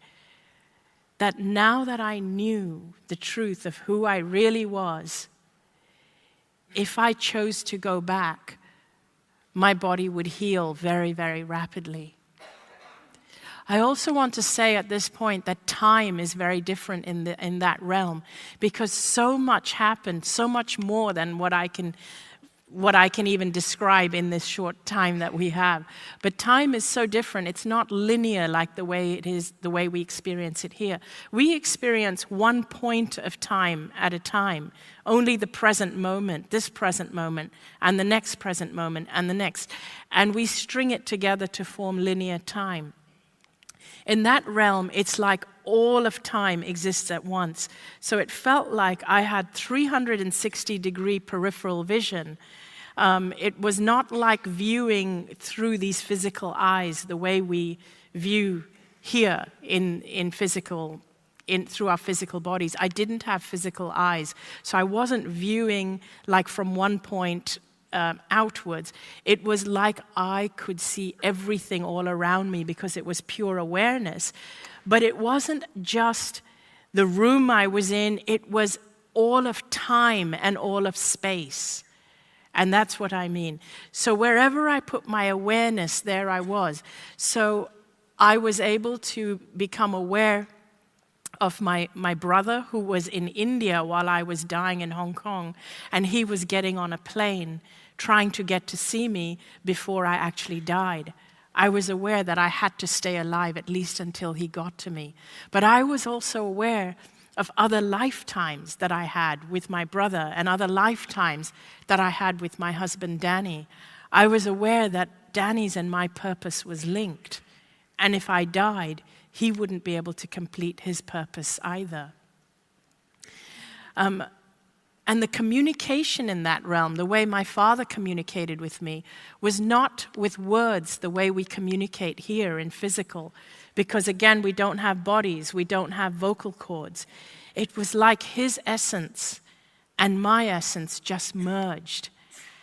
that now that I knew the truth of who I really was, if I chose to go back, my body would heal very, very rapidly. I also want to say at this point that time is very different in that realm, because so much happened, so much more than what I can even describe in this short time that we have. But time is so different. It's not linear like the way it is, the way we experience it here. We experience one point of time at a time, only the present moment, this present moment, and the next present moment, and the next. And we string it together to form linear time. In that realm, it's like all of time exists at once. So it felt like I had 360-degree peripheral vision. It was not like viewing through these physical eyes the way we view here through our physical bodies. I didn't have physical eyes, so I wasn't viewing like from one point outwards. It was like I could see everything all around me because it was pure awareness. But it wasn't just the room I was in, it was all of time and all of space. And that's what I mean. So wherever I put my awareness, there I was. So I was able to become aware of my brother who was in India while I was dying in Hong Kong, and he was getting on a plane trying to get to see me before I actually died. I was aware that I had to stay alive at least until he got to me. But I was also aware of other lifetimes that I had with my brother and other lifetimes that I had with my husband, Danny. I was aware that Danny's and my purpose was linked. And if I died, he wouldn't be able to complete his purpose either. And the communication in that realm, the way my father communicated with me, was not with words the way we communicate here in physical. Because again, we don't have bodies, we don't have vocal cords. It was like his essence and my essence just merged.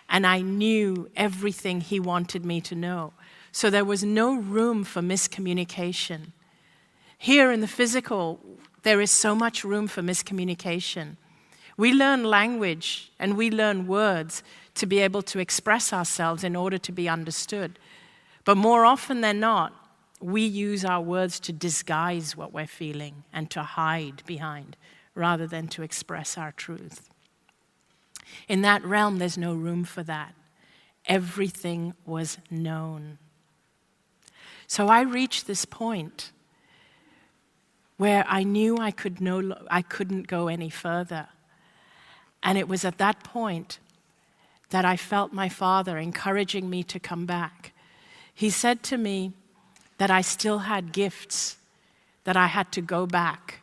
And I knew everything he wanted me to know. So there was no room for miscommunication. Here in the physical, there is so much room for miscommunication. We learn language and we learn words to be able to express ourselves in order to be understood. But more often than not, we use our words to disguise what we're feeling and to hide behind, rather than to express our truth. In that realm, there's no room for that. Everything was known. So I reached this point where I knew I couldn't go any further. And it was at that point that I felt my father encouraging me to come back. He said to me that I still had gifts, that I had to go back.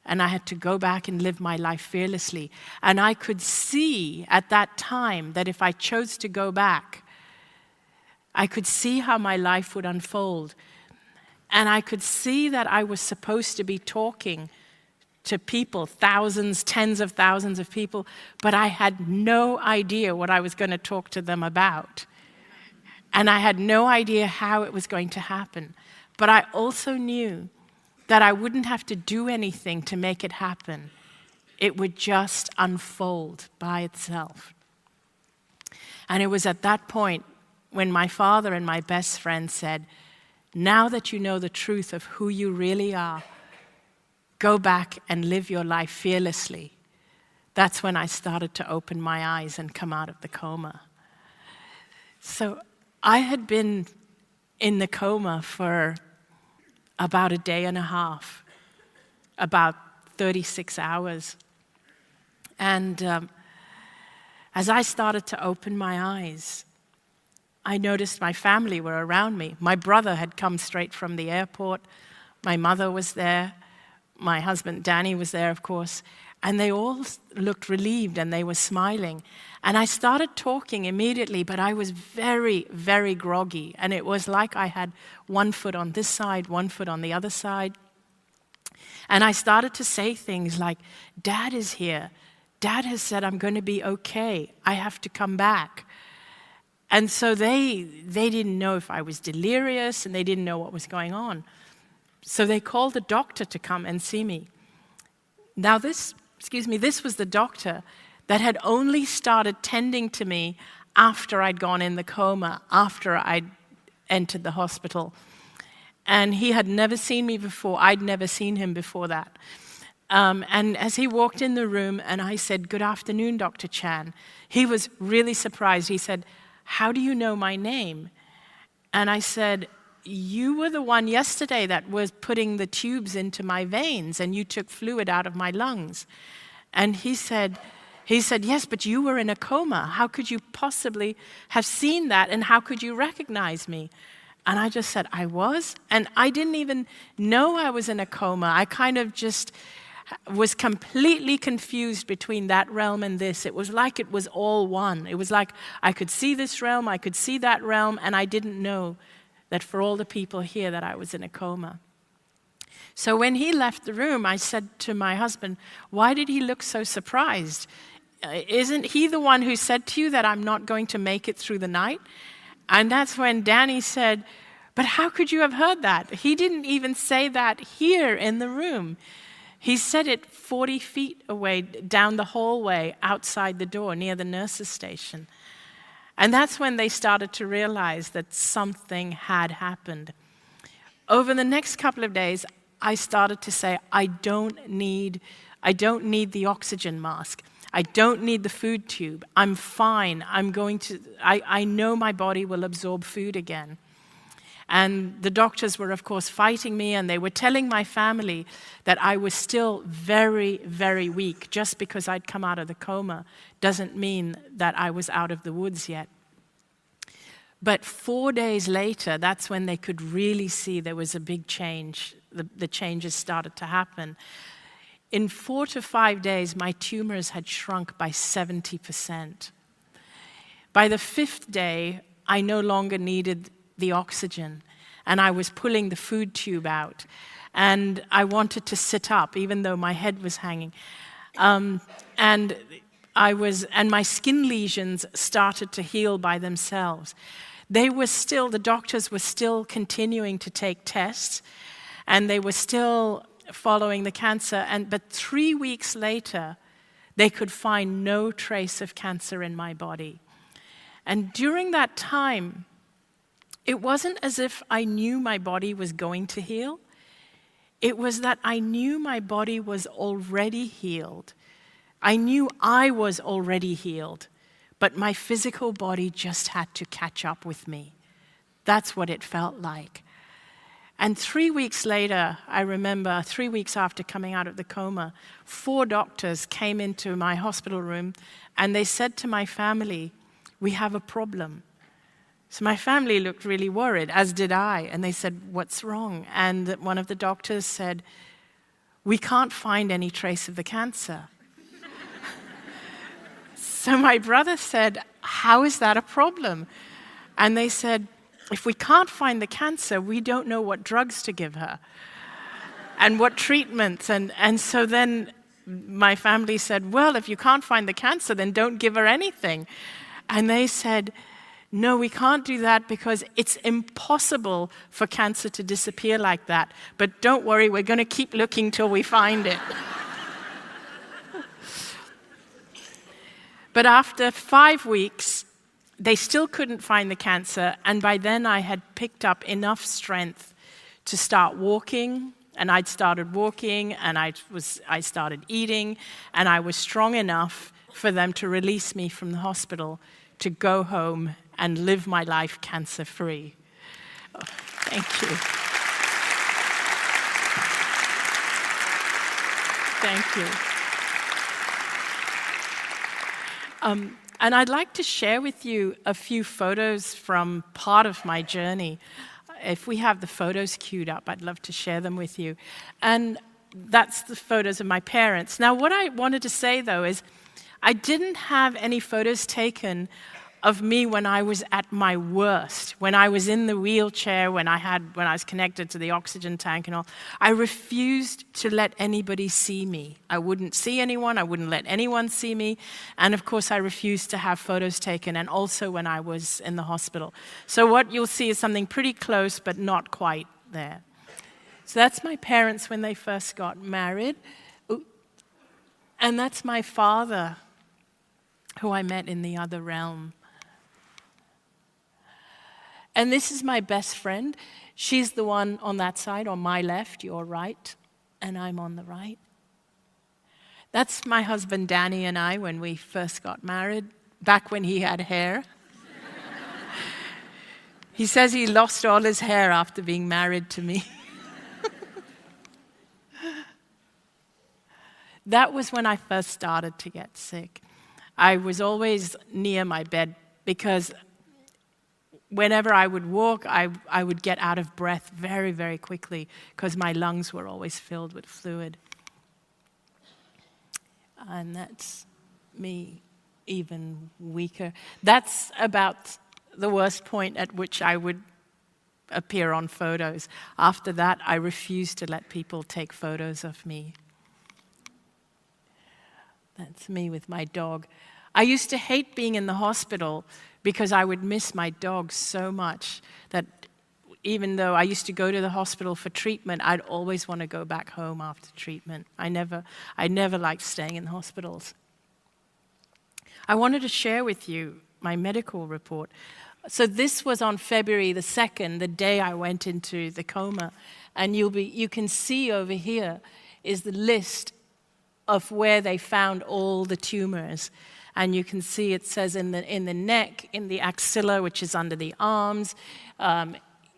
And I had to go back and live my life fearlessly. And I could see at that time that if I chose to go back, I could see how my life would unfold. And I could see that I was supposed to be talking to people, thousands, tens of thousands of people, but I had no idea what I was going to talk to them about. And I had no idea how it was going to happen. But I also knew that I wouldn't have to do anything to make it happen. It would just unfold by itself. And it was at that point when my father and my best friend said, now that you know the truth of who you really are, go back and live your life fearlessly. That's when I started to open my eyes and come out of the coma. So I had been in the coma for about a day and a half, about 36 hours. And as I started to open my eyes, I noticed my family were around me. My brother had come straight from the airport. My mother was there. My husband, Danny, was there, of course. And they all looked relieved and they were smiling. And I started talking immediately, but I was very, very groggy. And it was like I had one foot on this side, one foot on the other side. And I started to say things like, Dad is here. Dad has said I'm going to be okay. I have to come back. And so they didn't know if I was delirious and they didn't know what was going on. So they called a doctor to come and see me. Now this was the doctor that had only started tending to me after I'd gone in the coma, after I'd entered the hospital. And he had never seen me before. I'd never seen him before that. And as he walked in the room and I said, "Good afternoon, Dr. Chan," he was really surprised. He said, "How do you know my name?" And I said, "You were the one yesterday that was putting the tubes into my veins and you took fluid out of my lungs." And he said, "Yes, but you were in a coma. How could you possibly have seen that and how could you recognize me?" And I just said, "I was." And I didn't even know I was in a coma. I kind of just was completely confused between that realm and this. It was like it was all one. It was like I could see this realm, I could see that realm, and I didn't know that for all the people here that I was in a coma. So when he left the room, I said to my husband, "Why did he look so surprised? Isn't he the one who said to you that I'm not going to make it through the night?" And that's when Danny said, "But how could you have heard that? He didn't even say that here in the room. He said it 40 feet away down the hallway outside the door near the nurse's station." And that's when they started to realize that something had happened. Over the next couple of days, I started to say, I don't need the oxygen mask. I don't need the food tube. I'm fine. I know my body will absorb food again. And the doctors were, of course, fighting me, and they were telling my family that I was still very, very weak. Just because I'd come out of the coma doesn't mean that I was out of the woods yet. But 4 days later, that's when they could really see there was a big change. The changes started to happen. In 4 to 5 days, my tumors had shrunk by 70%. By the 5th day, I no longer needed the oxygen, and I was pulling the food tube out, and I wanted to sit up even though my head was hanging, and my skin lesions started to heal by themselves. The doctors were still continuing to take tests, and they were still following the cancer, but 3 weeks later they could find no trace of cancer in my body. And during that time, it wasn't as if I knew my body was going to heal. It was that I knew my body was already healed. I knew I was already healed, but my physical body just had to catch up with me. That's what it felt like. And 3 weeks later, I remember 3 weeks after coming out of the coma, 4 doctors came into my hospital room, and they said to my family, "We have a problem." So my family looked really worried, as did I, and they said, "What's wrong?" And one of the doctors said, "We can't find any trace of the cancer." So my brother said, "How is that a problem?" And they said, "If we can't find the cancer, we don't know what drugs to give her and what treatments." And so then my family said, "Well, if you can't find the cancer, then don't give her anything." And they said, "No, we can't do that because it's impossible for cancer to disappear like that. But don't worry, we're going to keep looking till we find it." But after 5 weeks, they still couldn't find the cancer, and by then I had picked up enough strength to start walking, and I'd started walking, and I started eating, and I was strong enough for them to release me from the hospital to go home and live my life cancer-free. Oh, thank you. Thank you. And I'd like to share with you a few photos from part of my journey. If we have the photos queued up, I'd love to share them with you. And that's the photos of my parents. Now, what I wanted to say, though, is I didn't have any photos taken of me when I was at my worst, when I was in the wheelchair, when I was connected to the oxygen tank and all. I refused to let anybody see me. I wouldn't see anyone, I wouldn't let anyone see me, and of course I refused to have photos taken, and also when I was in the hospital. So what you'll see is something pretty close, but not quite there. So that's my parents when they first got married. Ooh. And that's my father, who I met in the other realm. And this is my best friend. She's the one on that side, on my left, your right, and I'm on the right. That's my husband Danny and I when we first got married, back when he had hair. He says he lost all his hair after being married to me. That was when I first started to get sick. I was always near my bed because whenever I would walk, I would get out of breath very, very quickly because my lungs were always filled with fluid. And that's me, even weaker. That's about the worst point at which I would appear on photos. After that, I refused to let people take photos of me. That's me with my dog. I used to hate being in the hospital because I would miss my dog so much that even though I used to go to the hospital for treatment, I'd always want to go back home after treatment. I never liked staying in hospitals. I wanted to share with you my medical report. So this was on February the 2nd, the day I went into the coma. And you can see over here is the list of where they found all the tumors. And you can see it says in the neck, in the axilla, which is under the arms,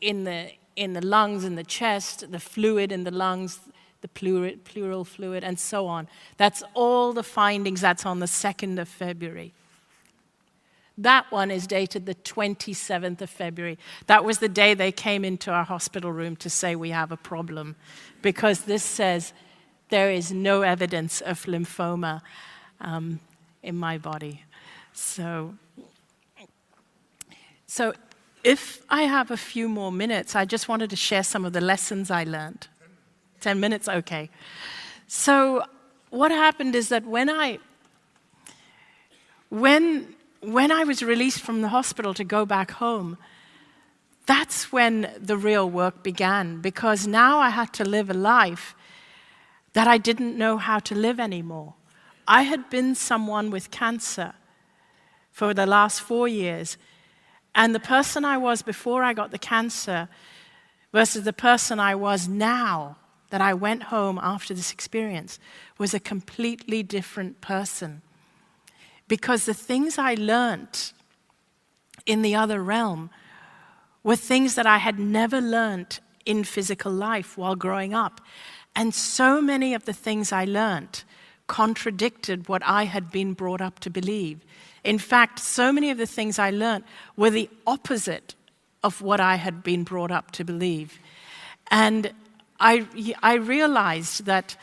in the lungs, in the chest, the fluid in the lungs, the pleural fluid, and so on. That's all the findings. That's on the 2nd of February. That one is dated the 27th of February. That was the day they came into our hospital room to say we have a problem, because this says there is no evidence of lymphoma in my body. So if I have a few more minutes, I just wanted to share some of the lessons I learned. 10 minutes? Okay. So what happened is that when I was released from the hospital to go back home, that's when the real work began, because now I had to live a life that I didn't know how to live anymore. I had been someone with cancer for the last 4 years, and the person I was before I got the cancer versus the person I was now that I went home after this experience was a completely different person. Because the things I learned in the other realm were things that I had never learned in physical life while growing up. And so many of the things I learned contradicted what I had been brought up to believe. In fact, so many of the things I learned were the opposite of what I had been brought up to believe. And I realized that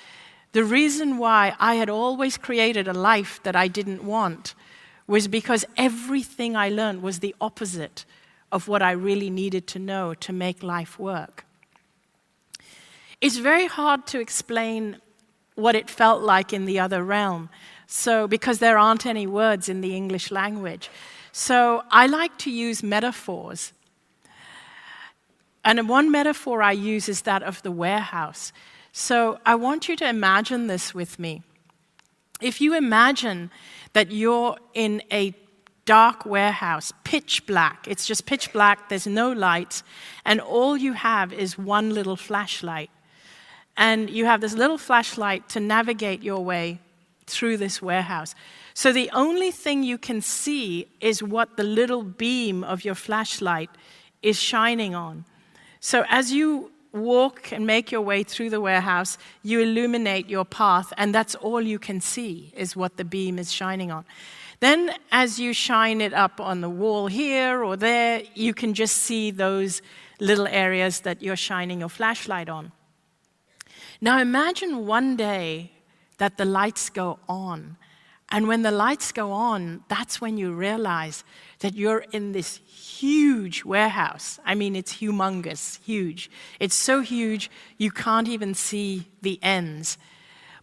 the reason why I had always created a life that I didn't want was because everything I learned was the opposite of what I really needed to know to make life work. It's very hard to explain what it felt like in the other realm, because there aren't any words in the English language. So I like to use metaphors. And one metaphor I use is that of the warehouse. So I want you to imagine this with me. If you imagine that you're in a dark warehouse, pitch black, it's just pitch black, there's no lights, and all you have is one little flashlight. And you have this little flashlight to navigate your way through this warehouse. So the only thing you can see is what the little beam of your flashlight is shining on. So as you walk and make your way through the warehouse, you illuminate your path, and that's all you can see is what the beam is shining on. Then as you shine it up on the wall here or there, you can just see those little areas that you're shining your flashlight on. Now imagine one day that the lights go on. And when the lights go on, that's when you realize that you're in this huge warehouse. I mean, it's humongous, huge. It's so huge, you can't even see the ends.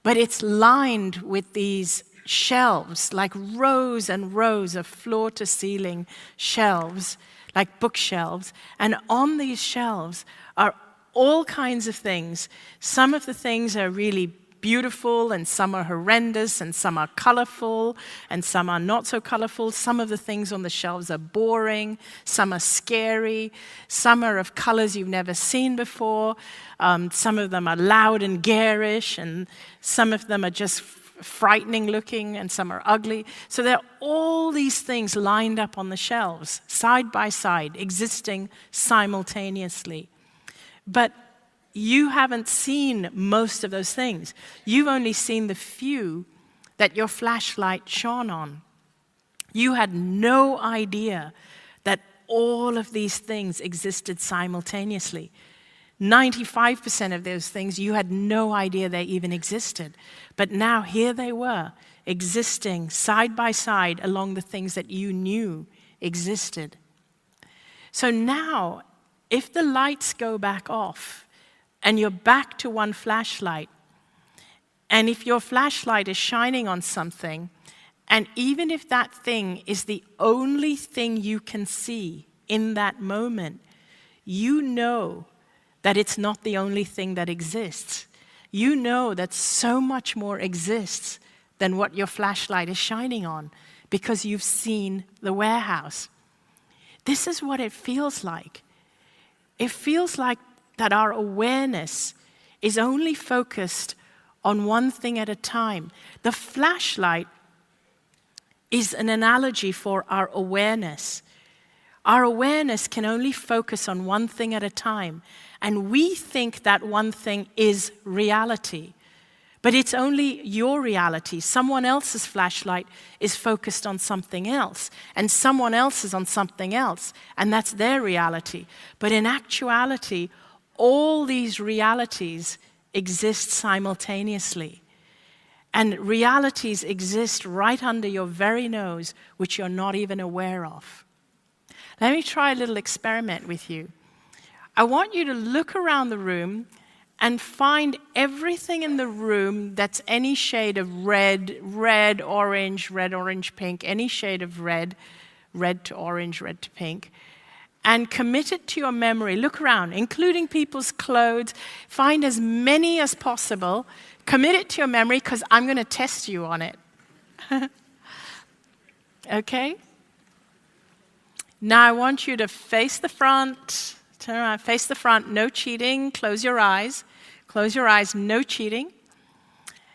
But it's lined with these shelves, like rows and rows of floor-to-ceiling shelves, like bookshelves. And on these shelves are all kinds of things. Some of the things are really beautiful, and some are horrendous, and some are colorful, and some are not so colorful. Some of the things on the shelves are boring, some are scary, some are of colors you've never seen before, some of them are loud and garish, and some of them are just frightening looking, and some are ugly. So there are all these things lined up on the shelves, side by side, existing simultaneously. But you haven't seen most of those things. You've only seen the few that your flashlight shone on. You had no idea that all of these things existed simultaneously. 95% of those things, you had no idea they even existed. But now here they were, existing side by side along the things that you knew existed. So now, if the lights go back off, and you're back to one flashlight, and if your flashlight is shining on something, and even if that thing is the only thing you can see in that moment, you know that it's not the only thing that exists. You know that so much more exists than what your flashlight is shining on, because you've seen the warehouse. This is what it feels like. It feels like that our awareness is only focused on one thing at a time. The flashlight is an analogy for our awareness. Our awareness can only focus on one thing at a time, and we think that one thing is reality. But it's only your reality. Someone else's flashlight is focused on something else, and someone else is on something else, and that's their reality. But in actuality, all these realities exist simultaneously. And realities exist right under your very nose, which you're not even aware of. Let me try a little experiment with you. I want you to look around the room and find everything in the room that's any shade of red, orange, pink, any shade of red to orange, red to pink, and commit it to your memory. Look around, including people's clothes. Find as many as possible. Commit it to your memory, because I'm going to test you on it. Okay? Now I want you to face the front. Turn around, face the front, no cheating, close your eyes. Close your eyes, no cheating.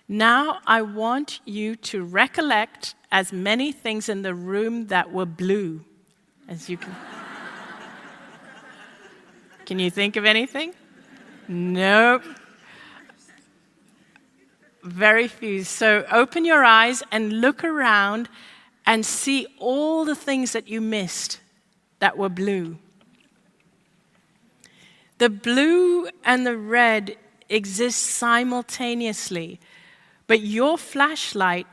Now I want you to recollect as many things in the room that were blue as you can. Can you think of anything? Nope. Very few. So open your eyes and look around and see all the things that you missed that were blue. The blue and the red exist simultaneously, but your flashlight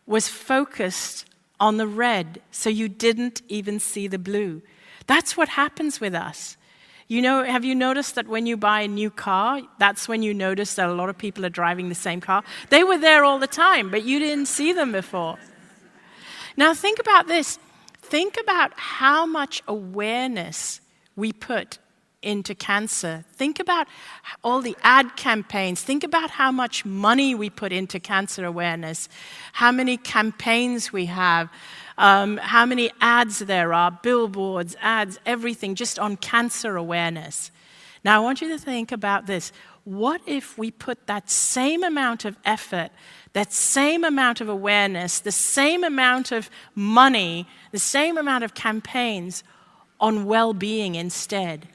was focused on the red, so you didn't even see the blue. That's what happens with us. You know, have you noticed that when you buy a new car, that's when you notice that a lot of people are driving the same car? They were there all the time, but you didn't see them before. Now think about this. Think about how much awareness we put into cancer. Think about all the ad campaigns. Think about how much money we put into cancer awareness, how many campaigns we have, how many ads there are, billboards, ads, everything just on cancer awareness. Now I want you to think about this. What if we put that same amount of effort, that same amount of awareness, the same amount of money, the same amount of campaigns on well-being instead?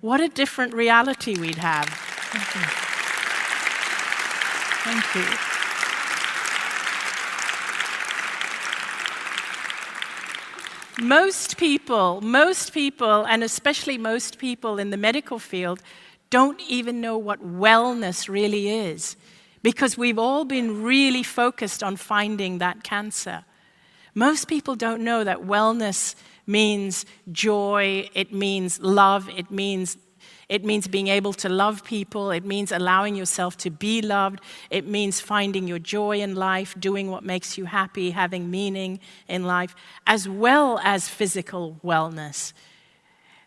What a different reality we'd have. Thank you. Most people, and especially most people in the medical field, don't even know what wellness really is, because we've all been really focused on finding that cancer. Most people don't know that wellness means joy, it means love, it means being able to love people, it means allowing yourself to be loved, it means finding your joy in life, doing what makes you happy, having meaning in life, as well as physical wellness.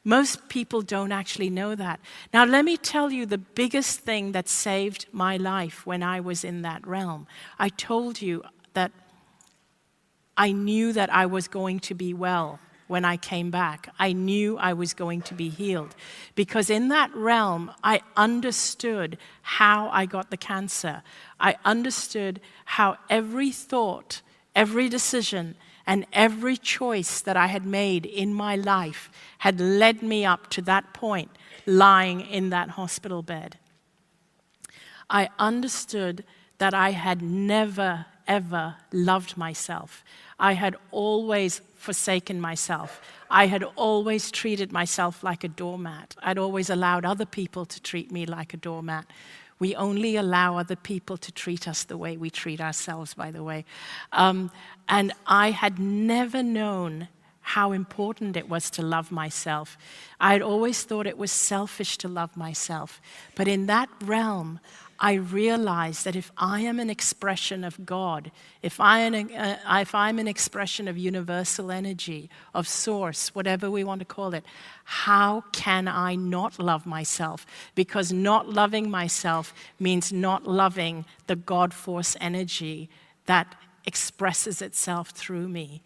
Most people don't actually know that. Now let me tell you the biggest thing that saved my life when I was in that realm. I told you that I knew that I was going to be well when I came back. I knew I was going to be healed. Because in that realm, I understood how I got the cancer. I understood how every thought, every decision, and every choice that I had made in my life had led me up to that point, lying in that hospital bed. I understood that I had never, ever loved myself. I had always forsaken myself. I had always treated myself like a doormat. I'd always allowed other people to treat me like a doormat. We only allow other people to treat us the way we treat ourselves, by the way. And I had never known how important it was to love myself. I had always thought it was selfish to love myself. But in that realm, I realized that if I am an expression of God, if I'm an expression of universal energy, of source, whatever we want to call it, how can I not love myself? Because not loving myself means not loving the God force energy that expresses itself through me.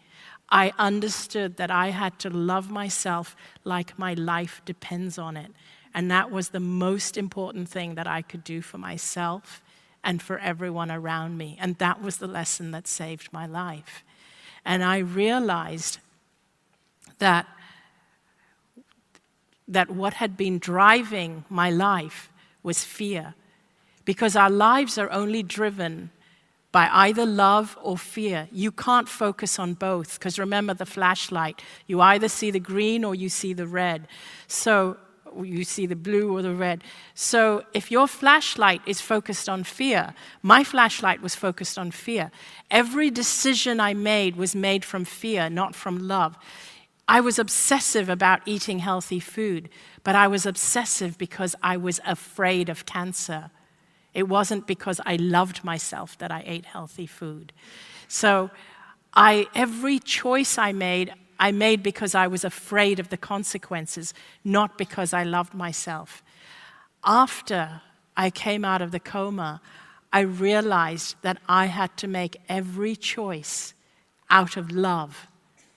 I understood that I had to love myself like my life depends on it. And that was the most important thing that I could do for myself and for everyone around me. And that was the lesson that saved my life. And I realized that that what had been driving my life was fear. Because our lives are only driven by either love or fear. You can't focus on both, because remember the flashlight. You either see the green or you see the red. So you see the blue or the red. So if your flashlight is focused on fear, my flashlight was focused on fear. Every decision I made was made from fear, not from love. I was obsessive about eating healthy food, but I was obsessive because I was afraid of cancer. It wasn't because I loved myself that I ate healthy food. So every choice I made because I was afraid of the consequences, not because I loved myself. After I came out of the coma, I realized that I had to make every choice out of love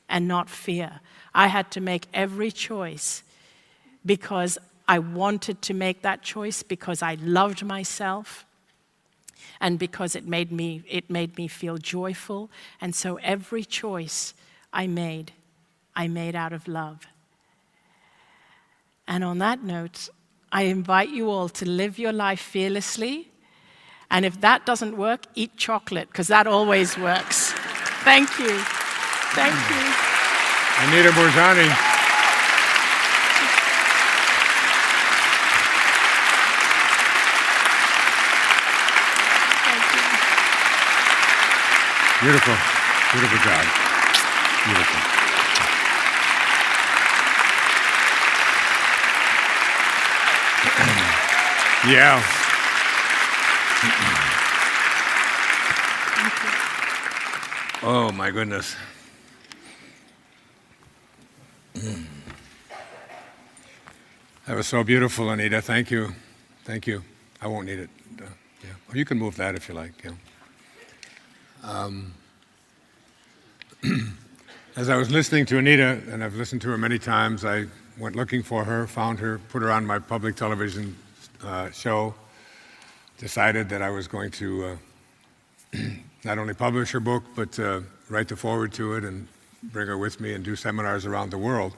and not fear. I had to make every choice because I wanted to make that choice, because I loved myself, and because it made me feel joyful. And so every choice I made out of love. And on that note, I invite you all to live your life fearlessly. And if that doesn't work, eat chocolate, because that always works. Thank you. Thank you. Anita Bourjani. Beautiful. Beautiful job. Beautiful. Yeah. Oh, my goodness. That was so beautiful, Anita. Thank you. Thank you. I won't need it. Yeah. Or you can move that if you like. Yeah. As I was listening to Anita, and I've listened to her many times, I went looking for her, found her, put her on my public television show, decided that I was going to not only publish her book, but write the foreword to it and bring her with me and do seminars around the world,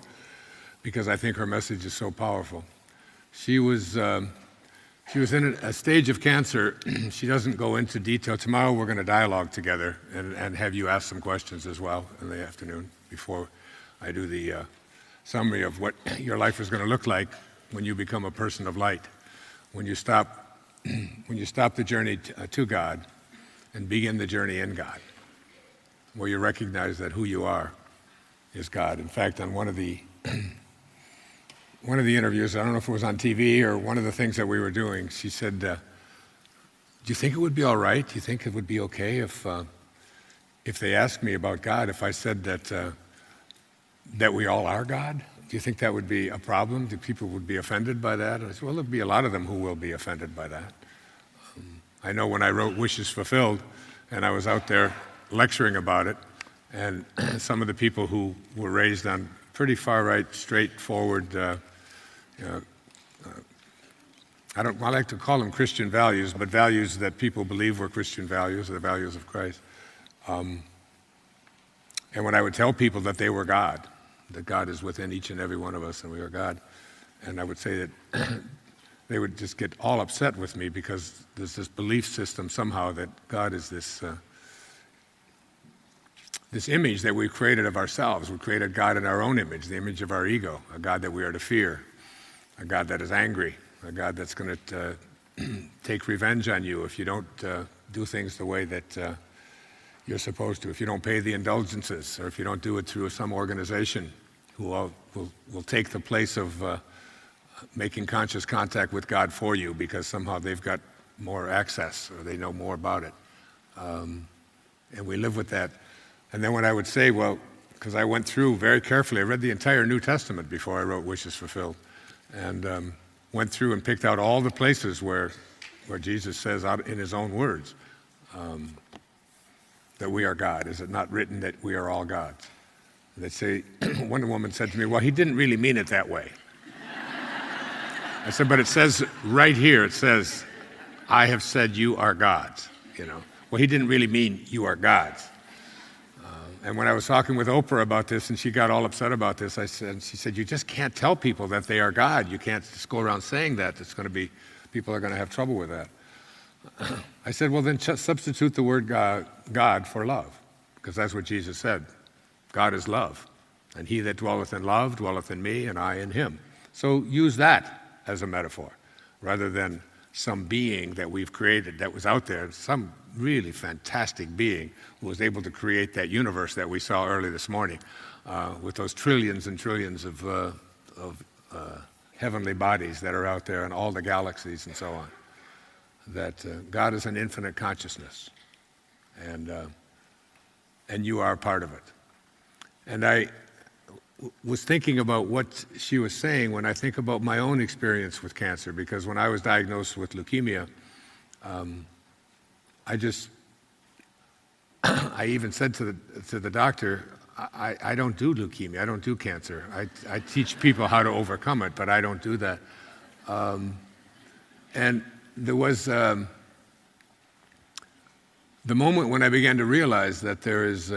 because I think her message is so powerful. She was in a stage of cancer. She doesn't go into detail. Tomorrow we're going to dialogue together and have you ask some questions as well in the afternoon before I do the summary of what your life is going to look like when you become a person of light, when you stop the journey to God and begin the journey in God, where you recognize that who you are is God. In fact, on one of the interviews, I don't know if it was on TV or one of the things that we were doing, she said, do you think it would be all right? Do you think it would be okay if they asked me about God, if I said that we all are God? Do you think that would be a problem? Do people would be offended by that? And I said, well, there'll be a lot of them who will be offended by that. I know when I wrote Wishes Fulfilled, and I was out there lecturing about it, and some of the people who were raised on pretty far-right, straightforward, I like to call them Christian values, but values that people believe were Christian values, the values of Christ. And when I would tell people that they were God, that God is within each and every one of us and we are God, and I would say that they would just get all upset with me because there's this belief system somehow that God is this image that we created of ourselves. We created God in our own image, the image of our ego, a God that we are to fear, a God that is angry, a God that's going to take revenge on you if you don't do things the way that you're supposed to, if you don't pay the indulgences, or if you don't do it through some organization who will take the place of making conscious contact with God for you because somehow they've got more access or they know more about it. And we live with that. And then when I would say, well, because I went through very carefully, I read the entire New Testament before I wrote Wishes Fulfilled, and went through and picked out all the places where Jesus says out in his own words that we are God. Is it not written that we are all gods? And they'd say, one woman said to me, well, he didn't really mean it that way. I said, but it says right here, it says, I have said you are gods, Well, he didn't really mean you are gods. And when I was talking with Oprah about this, and she got all upset about this, she said, you just can't tell people that they are God. You can't just go around saying that. People are going to have trouble with that. I said, well, then substitute the word God for love, because that's what Jesus said. God is love, and he that dwelleth in love dwelleth in me, and I in him. So use that as a metaphor, rather than some being that we've created that was out there, some really fantastic being who was able to create that universe that we saw early this morning, with those trillions and trillions of heavenly bodies that are out there and all the galaxies and so on. That God is an infinite consciousness, and you are a part of it. And I was thinking about what she was saying when I think about my own experience with cancer, because when I was diagnosed with leukemia, I even said to the doctor, I don't do leukemia, I don't do cancer. I teach people how to overcome it, but I don't do that. And there was the moment when I began to realize that there is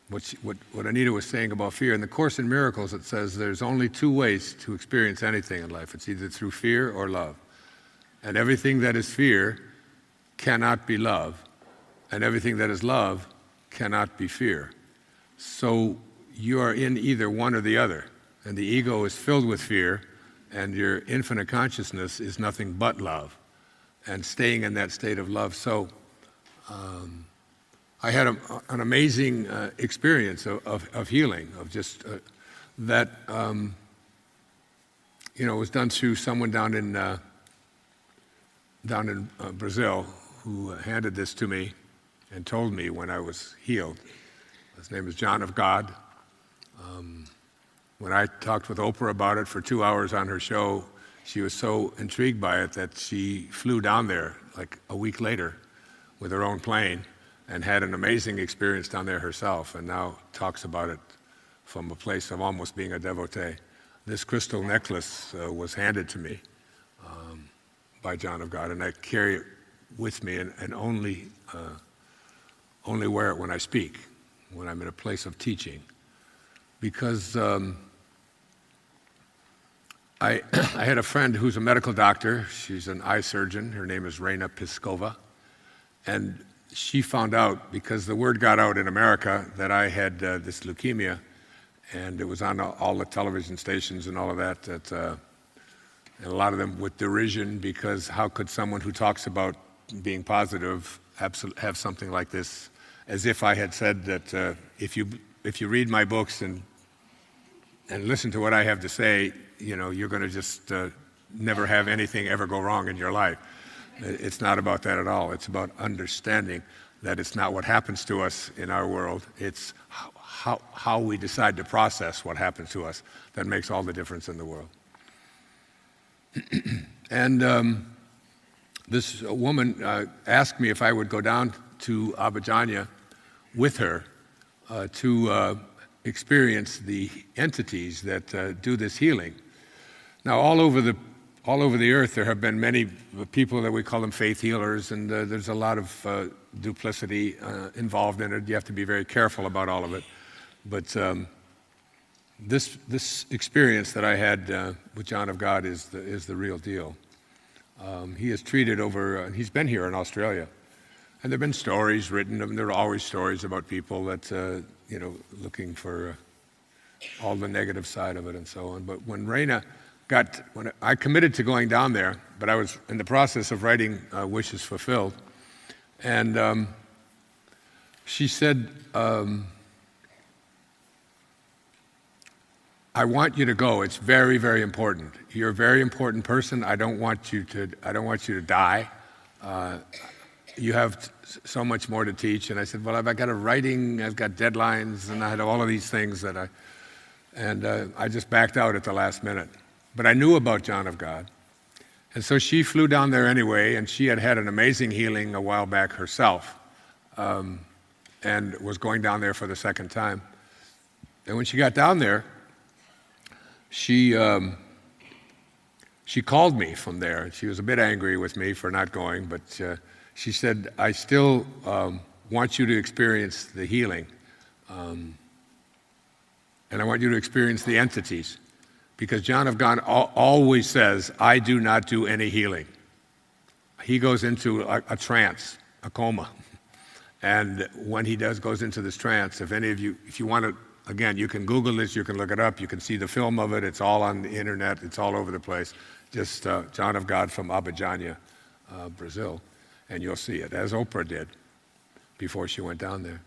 what Anita was saying about fear. In the Course in Miracles, it says there's only two ways to experience anything in life. It's either through fear or love. And everything that is fear cannot be love, and everything that is love cannot be fear. So you are in either one or the other, and the ego is filled with fear, and your infinite consciousness is nothing but love, and staying in that state of love. So I had an amazing experience of healing, of just that was done through someone down in Brazil who handed this to me and told me when I was healed. His name is John of God. When I talked with Oprah about it for 2 hours on her show, she was so intrigued by it that she flew down there like a week later with her own plane and had an amazing experience down there herself, and now talks about it from a place of almost being a devotee. This crystal necklace was handed to me by John of God, and I carry it with me and only wear it when I speak, when I'm in a place of teaching. Because I had a friend who's a medical doctor. She's an eye surgeon. Her name is Raina Piskova. And she found out, because the word got out in America that I had this leukemia, and it was on all the television stations and all of that, and a lot of them with derision, because how could someone who talks about being positive have something like this, as if I had said that if you read my books and listen to what I have to say, you're going to just never have anything ever go wrong in your life. It's not about that at all. It's about understanding that it's not what happens to us in our world. It's how we decide to process what happens to us that makes all the difference in the world. And this woman asked me if I would go down to Abidjan with her to experience the entities that do this healing. Now, all over the earth, there have been many people that we call them faith healers, and there's a lot of duplicity involved in it. You have to be very careful about all of it. But this experience that I had with John of God is the real deal. He has treated he's been here in Australia, and there have been stories written, and there are always stories about people that looking for all the negative side of it and so on. But when I committed to going down there, but I was in the process of writing Wishes Fulfilled, and she said, I want you to go. It's very, very important. You're a very important person. I don't want you to die. You have so much more to teach. And I said, well, I've got I've got deadlines, and I had all of these things I just backed out at the last minute. But I knew about John of God. And so she flew down there anyway, and she had an amazing healing a while back herself, and was going down there for the second time. And when she got down there, she called me from there. She was a bit angry with me for not going, but she said, I still want you to experience the healing And I want you to experience the entities, because John of God always says, I do not do any healing. He goes into a trance, a coma. And when he goes into this trance, if any of you, if you want to, again, you can Google this, you can look it up, you can see the film of it, it's all on the internet, it's all over the place. Just John of God from Abidjan, Brazil, and you'll see it, as Oprah did before she went down there.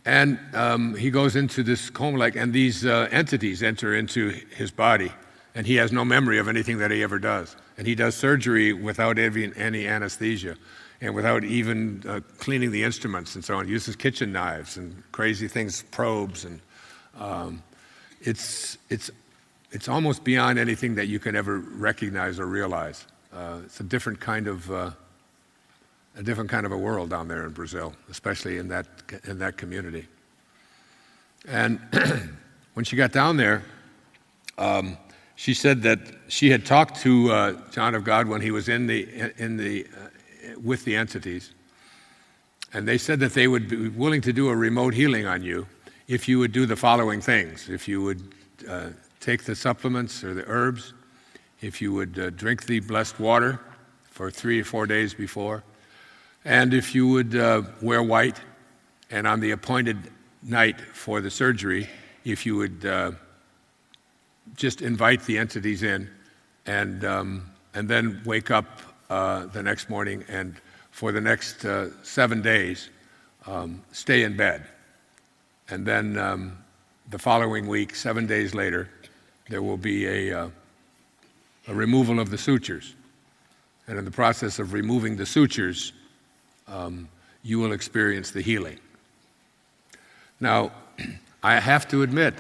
And he goes into this coma-like, and these entities enter into his body, and he has no memory of anything that he ever does. And he does surgery without any anesthesia, and without even cleaning the instruments and so on. He uses kitchen knives and crazy things, probes, and it's almost beyond anything that you can ever recognize or realize. It's a different kind of a world down there in Brazil, especially in that community. And when she got down there, she said that she had talked to John of God when he was with the entities, and they said that they would be willing to do a remote healing on you if you would do the following things. If you would take the supplements or the herbs, if you would drink the blessed water for 3 or 4 days before, and if you would wear white, and on the appointed night for the surgery, if you would just invite the entities in, and then wake up the next morning, and for the next 7 days, stay in bed. And then the following week, 7 days later, there will be a removal of the sutures. And in the process of removing the sutures, you will experience the healing. Now, I have to admit,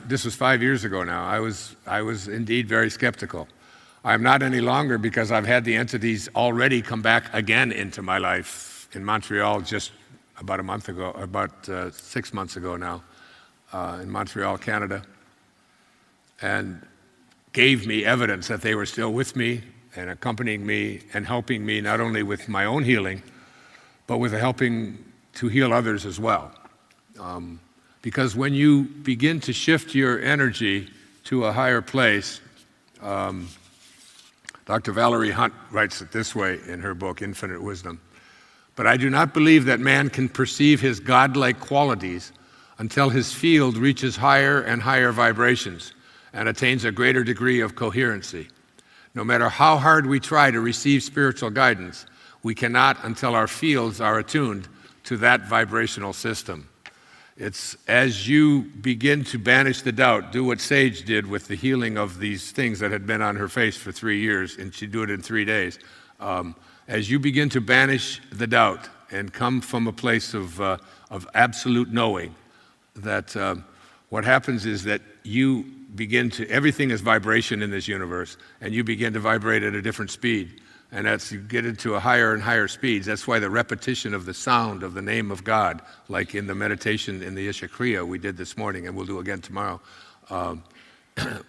this was 5 years ago now, I was indeed very skeptical. I'm not any longer, because I've had the entities already come back again into my life in Montreal just about 6 months ago now, in Montreal, Canada, and gave me evidence that they were still with me and accompanying me and helping me not only with my own healing, but with helping to heal others as well. Because when you begin to shift your energy to a higher place, Dr. Valerie Hunt writes it this way in her book, Infinite Wisdom. But I do not believe that man can perceive his godlike qualities until his field reaches higher and higher vibrations and attains a greater degree of coherency. No matter how hard we try to receive spiritual guidance, we cannot until our fields are attuned to that vibrational system. It's as you begin to banish the doubt, do what Sage did with the healing of these things that had been on her face for 3 years, and she'd do it in 3 days. As you begin to banish the doubt and come from a place of absolute knowing, that what happens is that you begin to, everything is vibration in this universe, and you begin to vibrate at a different speed. And as you get into a higher and higher speeds, that's why the repetition of the sound of the name of God, like in the meditation in the Ishakriya we did this morning, and we'll do again tomorrow,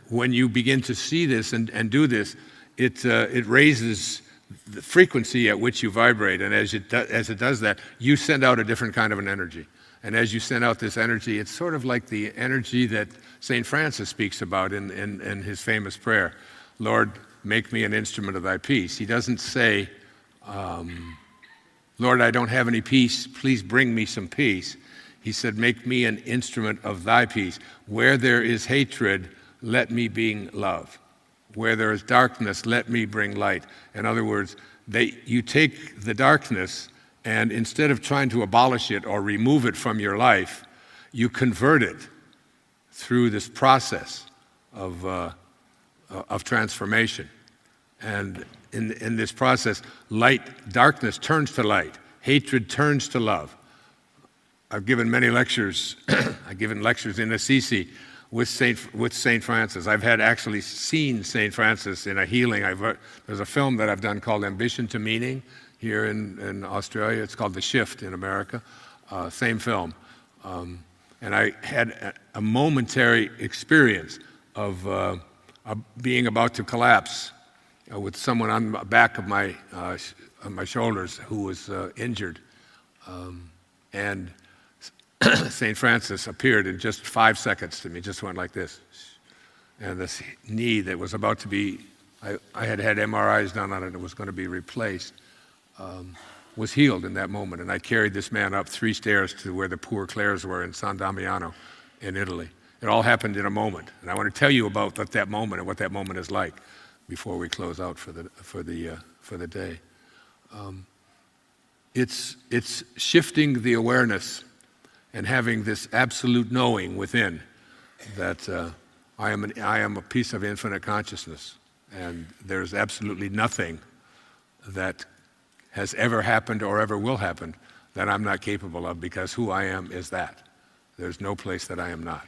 when you begin to see this and do this, it raises the frequency at which you vibrate, and as it does that, you send out a different kind of an energy. And as you send out this energy, it's sort of like the energy that St. Francis speaks about in his famous prayer, Lord, make me an instrument of thy peace. He doesn't say, Lord, I don't have any peace, please bring me some peace. He said, make me an instrument of thy peace. Where there is hatred, let me bring love. Where there is darkness, let me bring light. In other words, you take the darkness, and instead of trying to abolish it or remove it from your life, you convert it through this process of transformation. And in this process, darkness turns to light, hatred turns to love. I've given many lectures. I've given lectures in Assisi with Saint Francis. I've actually seen Saint Francis in a healing. There's a film that I've done called Ambition to Meaning here in Australia. It's called The Shift in America. Same film. And I had a momentary experience of being about to collapse with someone on the back of my shoulders who was injured. And St. Francis appeared in just 5 seconds to me, just went like this. And this knee that was about to be, I had had MRIs done on it and it was going to be replaced, was healed in that moment. And I carried this man up 3 stairs to where the Poor Clares were in San Damiano in Italy. It all happened in a moment. And I want to tell you about that moment and what that moment is like before we close out for the day. It's shifting the awareness and having this absolute knowing within that I am a piece of infinite consciousness, and there's absolutely nothing that has ever happened or ever will happen that I'm not capable of, because who I am is that. There's no place that I am not.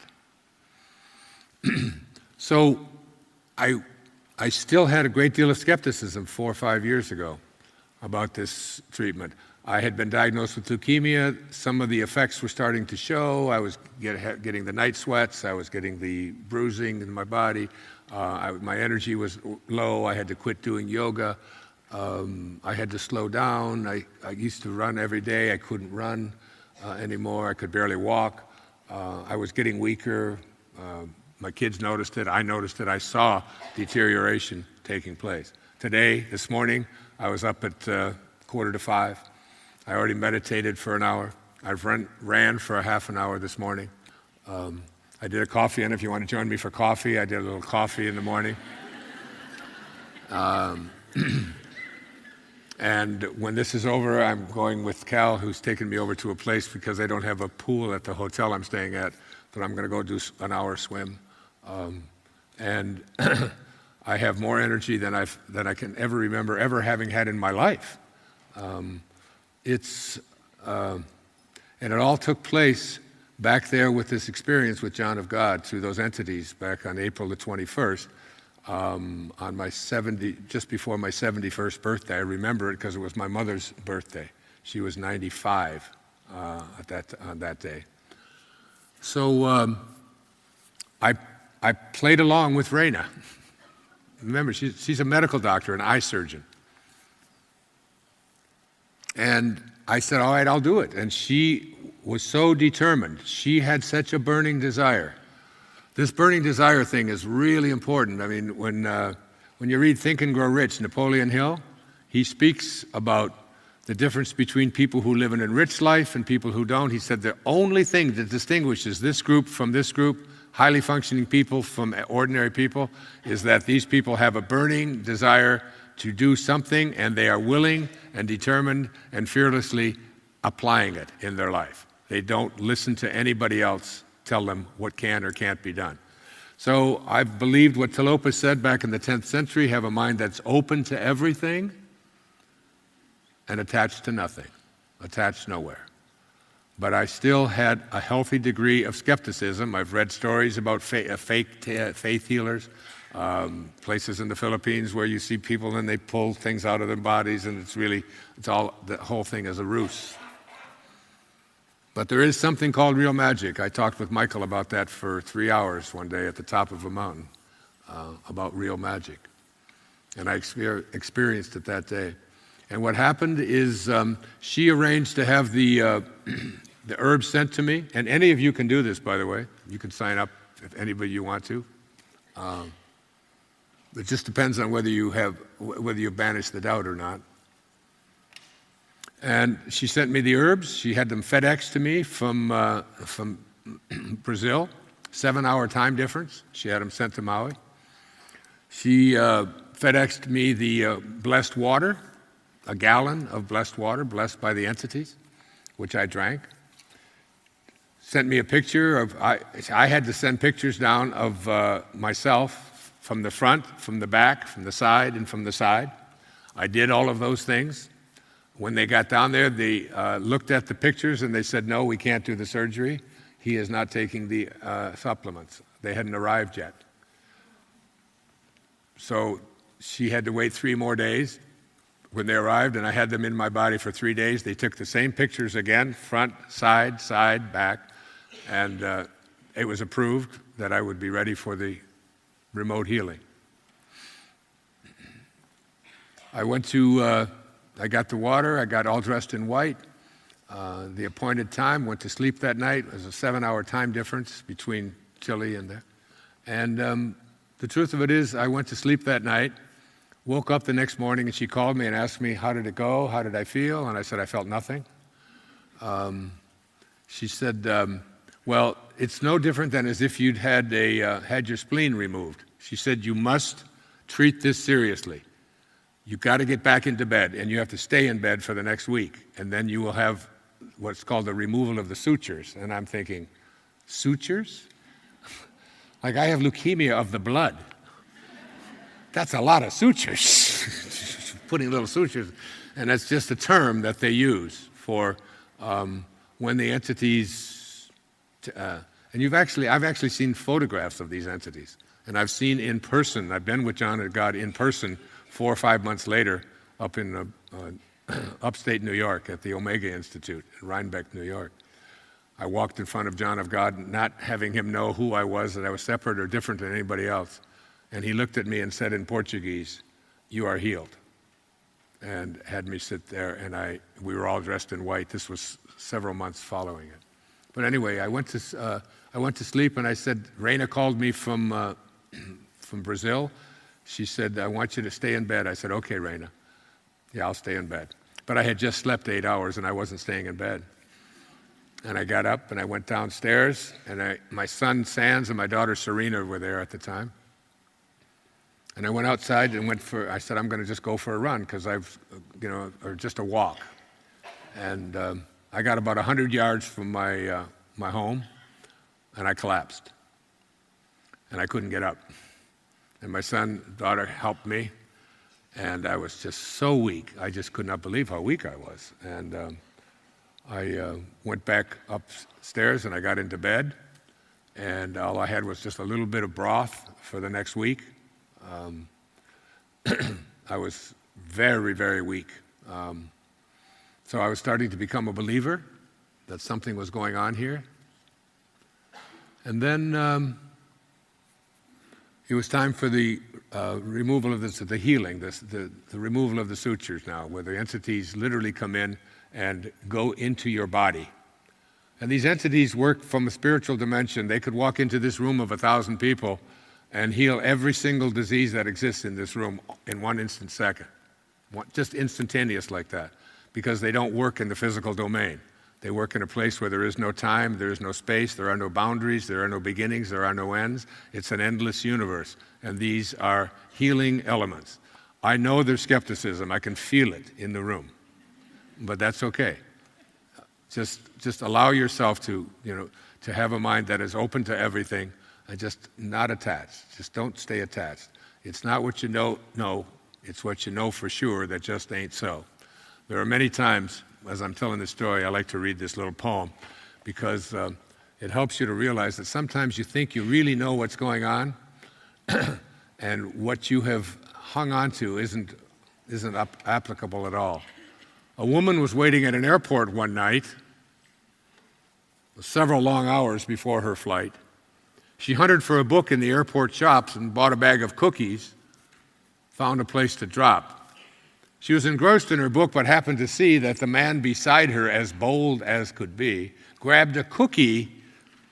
So I still had a great deal of skepticism 4 or 5 years ago about this treatment. I had been diagnosed with leukemia. Some of the effects were starting to show. I was getting the night sweats. I was getting the bruising in my body. My energy was low. I had to quit doing yoga. I had to slow down. I used to run every day. I couldn't run anymore. I could barely walk. I was getting weaker. My kids noticed it. I noticed it. I saw deterioration taking place. Today, this morning, I was up at 4:45. I already meditated for an hour. I've ran for a half an hour this morning. I did a coffee, and if you want to join me for coffee, I did a little coffee in the morning. And when this is over, I'm going with Cal, who's taken me over to a place because they don't have a pool at the hotel I'm staying at, but I'm going to go do an hour swim. And I have more energy than I can ever remember ever having had in my life. And it all took place back there with this experience with John of God through those entities back on April the 21st, on my just before my 71st birthday. I remember it because it was my mother's birthday. She was 95 on that day. So I played along with Raina. Remember, she's a medical doctor, an eye surgeon. And I said, all right, I'll do it. And she was so determined. She had such a burning desire. This burning desire thing is really important. I mean, when you read Think and Grow Rich, Napoleon Hill, he speaks about the difference between people who live an enriched life and people who don't. He said the only thing that distinguishes this group from this group, highly functioning people from ordinary people, is that these people have a burning desire to do something, and they are willing and determined and fearlessly applying it in their life. They don't listen to anybody else tell them what can or can't be done. So I believed what Tilopa said back in the 10th century, have a mind that's open to everything and attached to nothing, attached nowhere. But I still had a healthy degree of skepticism. I've read stories about fake faith healers, places in the Philippines where you see people and they pull things out of their bodies, and the whole thing is a ruse. But there is something called real magic. I talked with Michael about that for 3 hours one day at the top of a mountain, about real magic. And I experienced it that day. And what happened is she arranged to have the herbs sent to me. And any of you can do this, by the way. You can sign up if anybody you want to. It just depends on whether you banish the doubt or not. And she sent me the herbs. She had them FedEx to me from Brazil, 7-hour time difference. She had them sent to Maui. She FedExed me the blessed water, a gallon of blessed water, blessed by the entities, which I drank. Sent me a picture of, I had to send pictures down of myself from the front, from the back, from the side, and from the side. I did all of those things. When they got down there, they looked at the pictures and they said, no, we can't do the surgery. He is not taking the supplements. They hadn't arrived yet. So she had to wait 3 more days. When they arrived, and I had them in my body for 3 days, they took the same pictures again, front, side, back, and it was approved that I would be ready for the remote healing. I got the water, I got all dressed in white. the appointed time, went to sleep that night. It was a 7-hour time difference between Chile and there. And the truth of it is, I went to sleep that night, woke up the next morning, and she called me and asked me, how did it go? How did I feel? And I said, I felt nothing. She said, well, it's no different than as if you'd had your spleen removed. She said, you must treat this seriously. You've got to get back into bed, and you have to stay in bed for the next week, and then you will have what's called the removal of the sutures. And I'm thinking, sutures? Like I have leukemia of the blood. That's a lot of sutures. Putting little sutures. And that's just a term that they use for when the entities, and I've actually seen photographs of these entities. And I've seen in person, I've been with John and God in person 4 or 5 months later up in upstate New York at the Omega Institute in Rhinebeck, New York. I walked in front of John of God, not having him know who I was, that I was separate or different than anybody else. And he looked at me and said in Portuguese, you are healed. And had me sit there, and we were all dressed in white. This was several months following it. But anyway, I went to sleep, and I said, Raina called me from Brazil. She said, I want you to stay in bed. I said, okay, Raina. Yeah, I'll stay in bed. But I had just slept 8 hours, and I wasn't staying in bed. And I got up, and I went downstairs, and my son, Sans, and my daughter, Serena, were there at the time. And I went outside and I said, I'm going to just go for a run, because or just a walk. And I got about 100 yards from my home, and I collapsed. And I couldn't get up. And my son, daughter helped me, and I was just so weak. I just could not believe how weak I was. And I went back upstairs, and I got into bed, and all I had was just a little bit of broth for the next week. I was very, very weak. So I was starting to become a believer that something was going on here. And then it was time for the removal of the healing, the removal of the sutures now, where the entities literally come in and go into your body. And these entities work from a spiritual dimension. They could walk into this room of 1,000 people and heal every single disease that exists in this room in one instant second. Just instantaneous like that, because they don't work in the physical domain. They work in a place where there is no time, there is no space, there are no boundaries, there are no beginnings, there are no ends. It's an endless universe, and these are healing elements. I know there's skepticism, I can feel it in the room, but that's okay. Just allow yourself to have a mind that is open to everything, and just not attached. Just don't stay attached. It's not what you know, it's what you know for sure that just ain't so. There are many times, as I'm telling this story, I like to read this little poem because it helps you to realize that sometimes you think you really know what's going on and what you have hung on to isn't applicable at all. A woman was waiting at an airport one night, several long hours before her flight. She hunted for a book in the airport shops and bought a bag of cookies, found a place to drop. She was engrossed in her book, but happened to see that the man beside her, as bold as could be, grabbed a cookie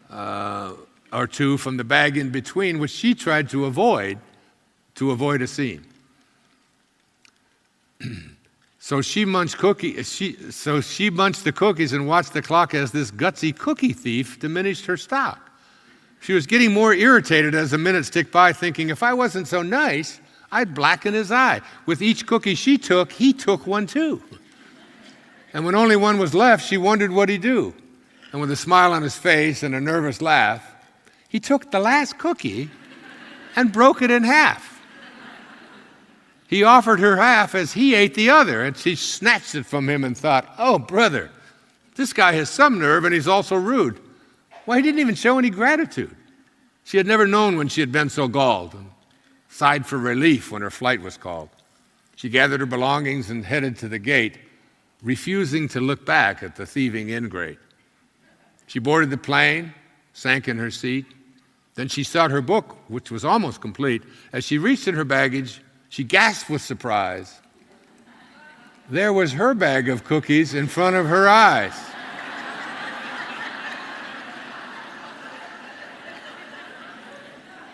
or two from the bag in between, which she tried to avoid a scene. So she munched the cookies and watched the clock as this gutsy cookie thief diminished her stock. She was getting more irritated as the minutes ticked by, thinking, if I wasn't so nice, I'd blacken his eye. With each cookie she took, he took one too. And when only one was left, she wondered what he'd do. And with a smile on his face and a nervous laugh, he took the last cookie and broke it in half. He offered her half as he ate the other, and she snatched it from him and thought, oh, brother, this guy has some nerve and he's also rude. Why, he didn't even show any gratitude. She had never known when she had been so galled, and sighed for relief when her flight was called. She gathered her belongings and headed to the gate, refusing to look back at the thieving ingrate. She boarded the plane, sank in her seat. Then she sought her book, which was almost complete. As she reached in her baggage, she gasped with surprise. There was her bag of cookies in front of her eyes.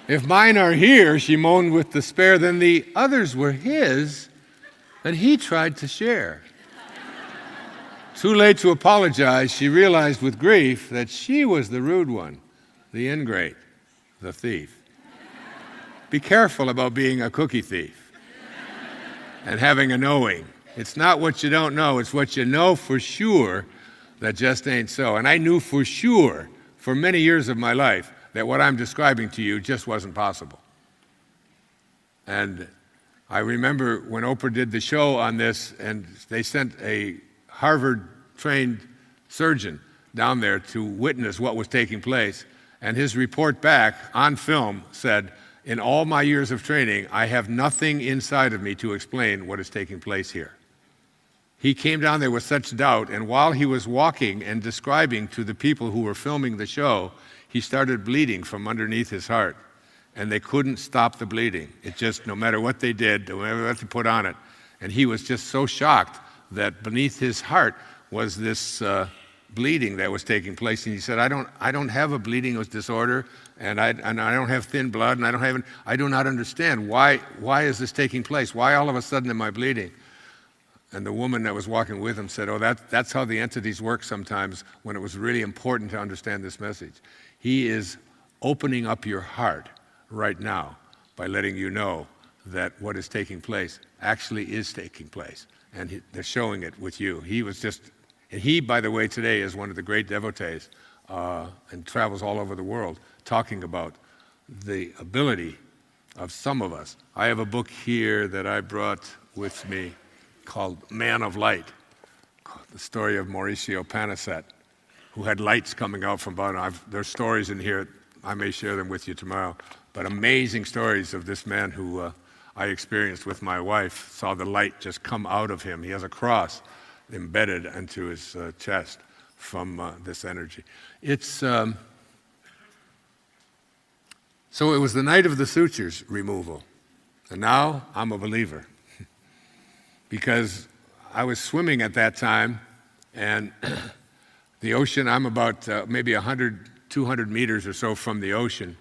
If mine are here, she moaned with despair, then the others were his, and he tried to share. Too late to apologize, she realized with grief that she was the rude one, the ingrate, the thief. Be careful about being a cookie thief and having a knowing. It's not what you don't know, it's what you know for sure that just ain't so. And I knew for sure for many years of my life that what I'm describing to you just wasn't possible. And I remember when Oprah did the show on this, and they sent a Harvard-trained surgeon down there to witness what was taking place, and his report back on film said, in all my years of training, I have nothing inside of me to explain what is taking place here. He came down there with such doubt, and while he was walking and describing to the people who were filming the show, he started bleeding from underneath his heart, and they couldn't stop the bleeding. It just, no matter what they did, no matter what they put on it, and he was just so shocked that beneath his heart was this bleeding that was taking place, and he said, I don't have a bleeding disorder, and I don't have thin blood, and I do not understand why is this taking place? Why all of a sudden am I bleeding? And the woman that was walking with him said, oh, that's how the entities work sometimes when it was really important to understand this message. He is opening up your heart right now by letting you know that what is taking place actually is taking place, and they're showing it with you. And he, by the way, today is one of the great devotees and travels all over the world talking about the ability of some of us. I have a book here that I brought with me called Man of Light, the story of Mauricio Panicet, who had lights coming out from bottom. There's stories in here, I may share them with you tomorrow, but amazing stories of this man who I experienced with my wife, saw the light just come out of him. He has a cross embedded into his chest from this energy. So it was the night of the sutures removal, and now I'm a believer because I was swimming at that time, and the ocean, I'm about maybe 100, 200 meters or so from the ocean,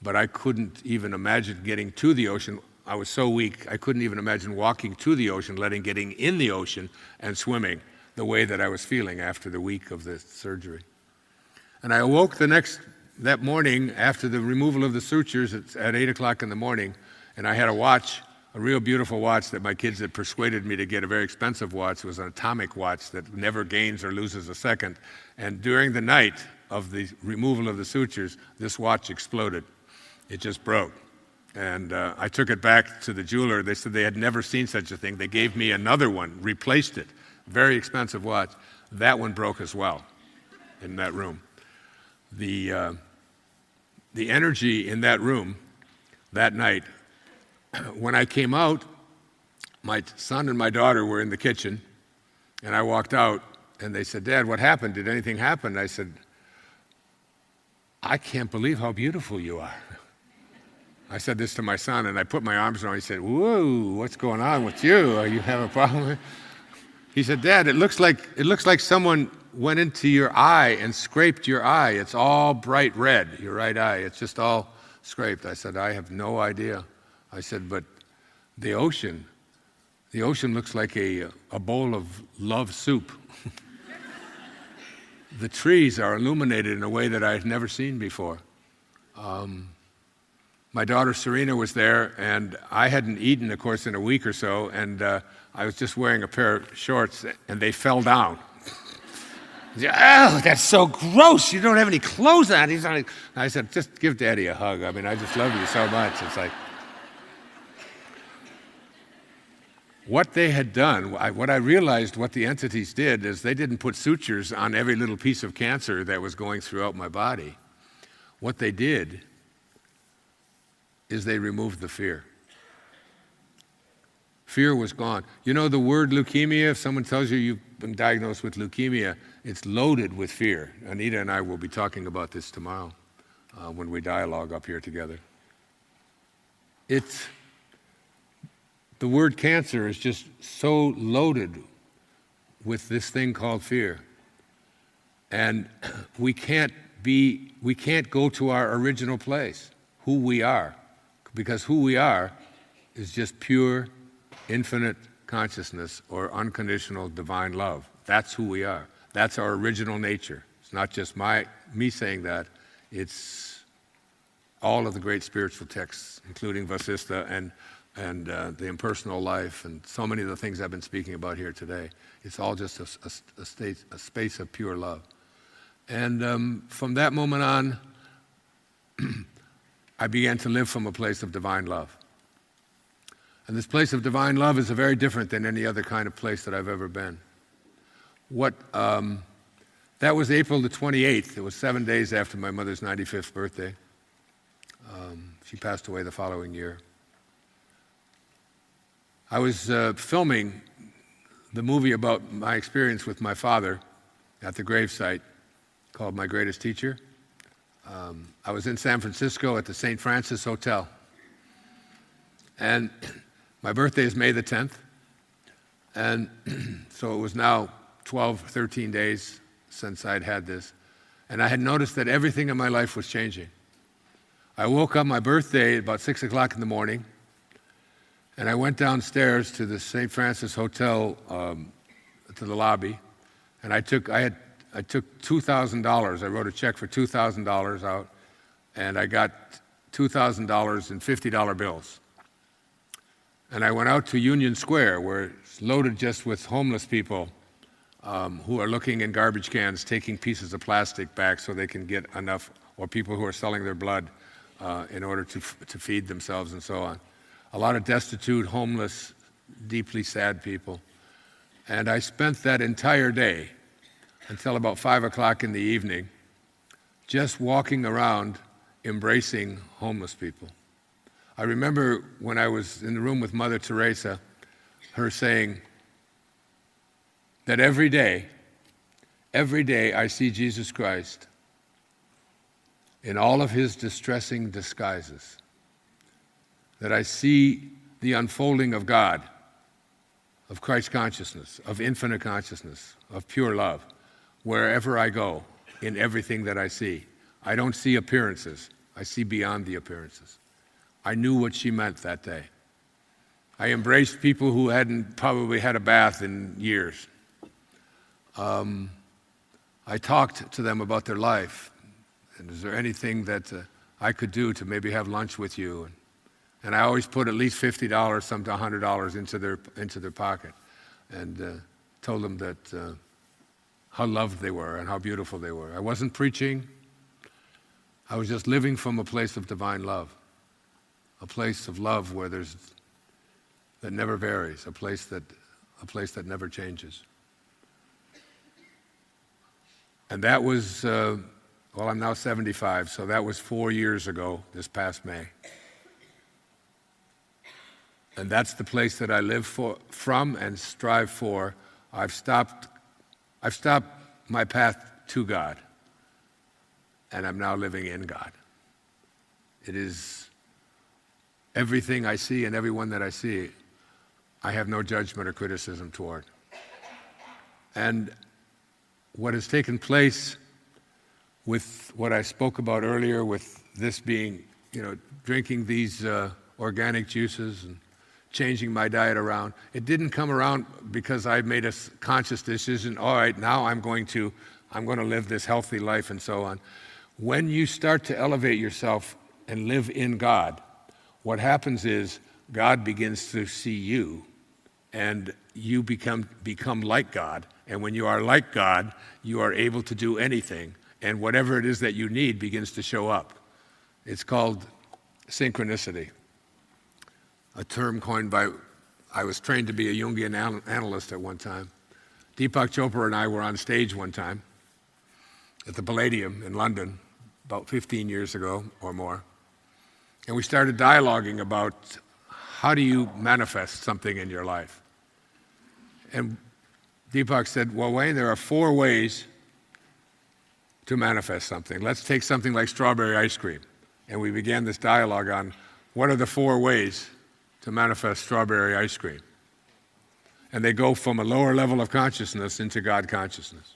but I couldn't even imagine getting to the ocean. I was so weak, I couldn't even imagine walking to the ocean, getting in the ocean and swimming the way that I was feeling after the week of the surgery. And I awoke that morning after the removal of the sutures at 8 o'clock in the morning, and I had a watch, a real beautiful watch that my kids had persuaded me to get, a very expensive watch. It was an atomic watch that never gains or loses a second. And during the night of the removal of the sutures, this watch exploded. It just broke. And I took it back to the jeweler. They said they had never seen such a thing. They gave me another one, replaced it. Very expensive watch. That one broke as well in that room. The energy in that room that night, when I came out, my son and my daughter were in the kitchen, and I walked out, and they said, Dad, what happened? Did anything happen? I said, I can't believe how beautiful you are. I said this to my son, and I put my arms around him. He said, whoa, what's going on with you? You have a problem? He said, Dad, it looks like someone went into your eye and scraped your eye. It's all bright red, your right eye. It's just all scraped. I said, I have no idea. I said, but the ocean looks like a bowl of love soup. The trees are illuminated in a way that I had never seen before. My daughter Serena was there, and I hadn't eaten, of course, in a week or so, and I was just wearing a pair of shorts, and they fell down. Oh, that's so gross. You don't have any clothes on. I said, just give Daddy a hug. I mean, I just love you so much. It's like, what they had done, what I realized what the entities did is they didn't put sutures on every little piece of cancer that was going throughout my body. What they did is they removed the fear. Fear was gone. You know the word leukemia, if someone tells you you've been diagnosed with leukemia, it's loaded with fear. Anita and I will be talking about this tomorrow when we dialogue up here together. The word cancer is just so loaded with this thing called fear. And we can't go to our original place. who we are, because who we are is just pure, infinite consciousness or unconditional divine love. That's who we are. That's our original nature. It's not just me saying that. It's all of the great spiritual texts, including Vasista and the impersonal life and so many of the things I've been speaking about here today. It's all just a space of pure love. And from that moment on, I began to live from a place of divine love. And this place of divine love is very different than any other kind of place that I've ever been. That was April the 28th. It was 7 days after my mother's 95th birthday. She passed away the following year. I was filming the movie about my experience with my father at the gravesite called My Greatest Teacher. I was in San Francisco at the St. Francis Hotel. And my birthday is May the 10th. And so it was now 12, 13 days since I'd had this. And I had noticed that everything in my life was changing. I woke up my birthday about 6 o'clock in the morning, and I went downstairs to the St. Francis Hotel, to the lobby, and I took $2,000. I wrote a check for $2,000 out, and I got $2,000 in $50 bills. And I went out to Union Square, where it's loaded just with homeless people who are looking in garbage cans, taking pieces of plastic back so they can get enough, or people who are selling their blood in order to feed themselves and so on. A lot of destitute, homeless, deeply sad people. And I spent that entire day until about 5 o'clock in the evening just walking around embracing homeless people. I remember when I was in the room with Mother Teresa, her saying that every day I see Jesus Christ in all of his distressing disguises, that I see the unfolding of God, of Christ consciousness, of infinite consciousness, of pure love, wherever I go, in everything that I see. I don't see appearances, I see beyond the appearances. I knew what she meant that day. I embraced people who hadn't probably had a bath in years. I talked to them about their life. And is there anything that I could do to maybe have lunch with you? And I always put at least $50, some to $100 into their pocket, and told them that how loved they were and how beautiful they were. I wasn't preaching. I was just living from a place of divine love, a place of love where that never varies, a place that never changes. And that was, I'm now 75, so that was 4 years ago, this past May. And that's the place that I live from and strive for. I've stopped my path to God, and I'm now living in God. It is everything I see and everyone that I see, I have no judgment or criticism toward. And what has taken place with what I spoke about earlier, with this being, drinking these organic juices and changing my diet around, it didn't come around because I made a conscious decision, all right, now I'm going to live this healthy life and so on. When you start to elevate yourself and live in God, what happens is God begins to see you, and you become like God. And when you are like God, you are able to do anything, and whatever it is that you need begins to show up. It's called synchronicity, a term coined by, I was trained to be a Jungian analyst at one time. Deepak Chopra and I were on stage one time at the Palladium in London about 15 years ago or more. And we started dialoguing about how do you manifest something in your life. And Deepak said, well, Wayne, there are 4 ways to manifest something. Let's take something like strawberry ice cream. And we began this dialogue on what are the 4 ways to manifest strawberry ice cream. And they go from a lower level of consciousness into God consciousness.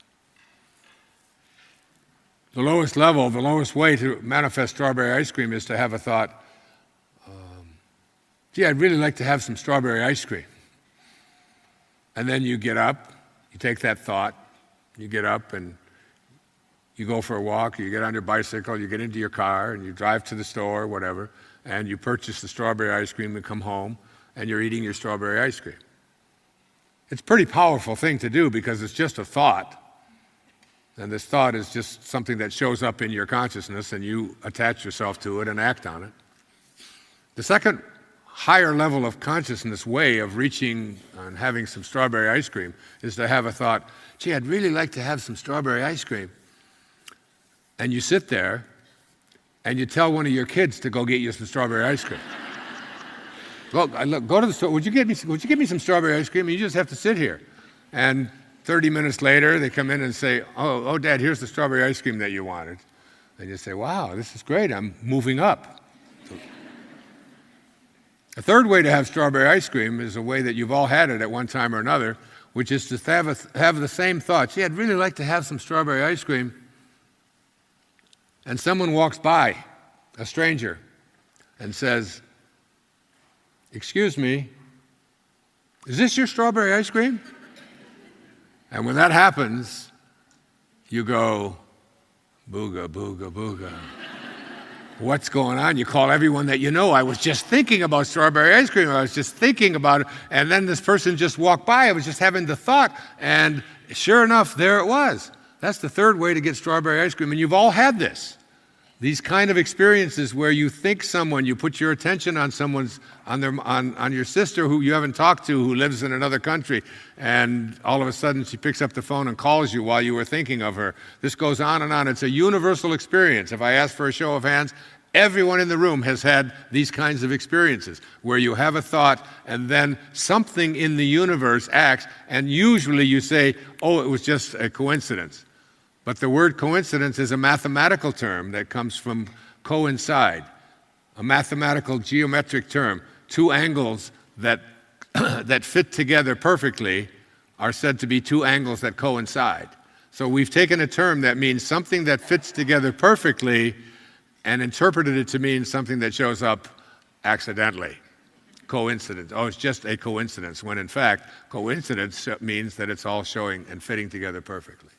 The lowest level, the lowest way to manifest strawberry ice cream is to have a thought, gee, I'd really like to have some strawberry ice cream. And then you get up, you take that thought, you get up and you go for a walk, you get on your bicycle, you get into your car, and you drive to the store, whatever, and you purchase the strawberry ice cream and come home, and you're eating your strawberry ice cream. It's a pretty powerful thing to do because it's just a thought. And this thought is just something that shows up in your consciousness, and you attach yourself to it and act on it. The second higher level of consciousness way of reaching and having some strawberry ice cream is to have a thought, gee, I'd really like to have some strawberry ice cream. And you sit there and you tell one of your kids to go get you some strawberry ice cream. Look, go to the store, would you get me some strawberry ice cream? And you just have to sit here. And 30 minutes later, they come in and say, oh, Dad, here's the strawberry ice cream that you wanted. And you say, wow, this is great, I'm moving up. A third way to have strawberry ice cream is a way that you've all had it at one time or another, which is to have the same thought. Gee, I'd really like to have some strawberry ice cream. And someone walks by, a stranger, and says, excuse me, is this your strawberry ice cream? And when that happens, you go, booga, booga, booga. What's going on? You call everyone that you know. I was just thinking about strawberry ice cream. I was just thinking about it. And then this person just walked by. I was just having the thought. And sure enough, there it was. That's the third way to get strawberry ice cream. And you've all had this. These kind of experiences where you think someone, you put your attention on someone's, on your sister who you haven't talked to, who lives in another country, and all of a sudden she picks up the phone and calls you while you were thinking of her. This goes on and on. It's a universal experience. If I ask for a show of hands, everyone in the room has had these kinds of experiences where you have a thought and then something in the universe acts, and usually you say, oh, it was just a coincidence. But the word coincidence is a mathematical term that comes from coincide, a mathematical geometric term. Two angles that, that fit together perfectly are said to be two angles that coincide. So we've taken a term that means something that fits together perfectly and interpreted it to mean something that shows up accidentally. Coincidence. Oh, it's just a coincidence, when in fact, coincidence means that it's all showing and fitting together perfectly.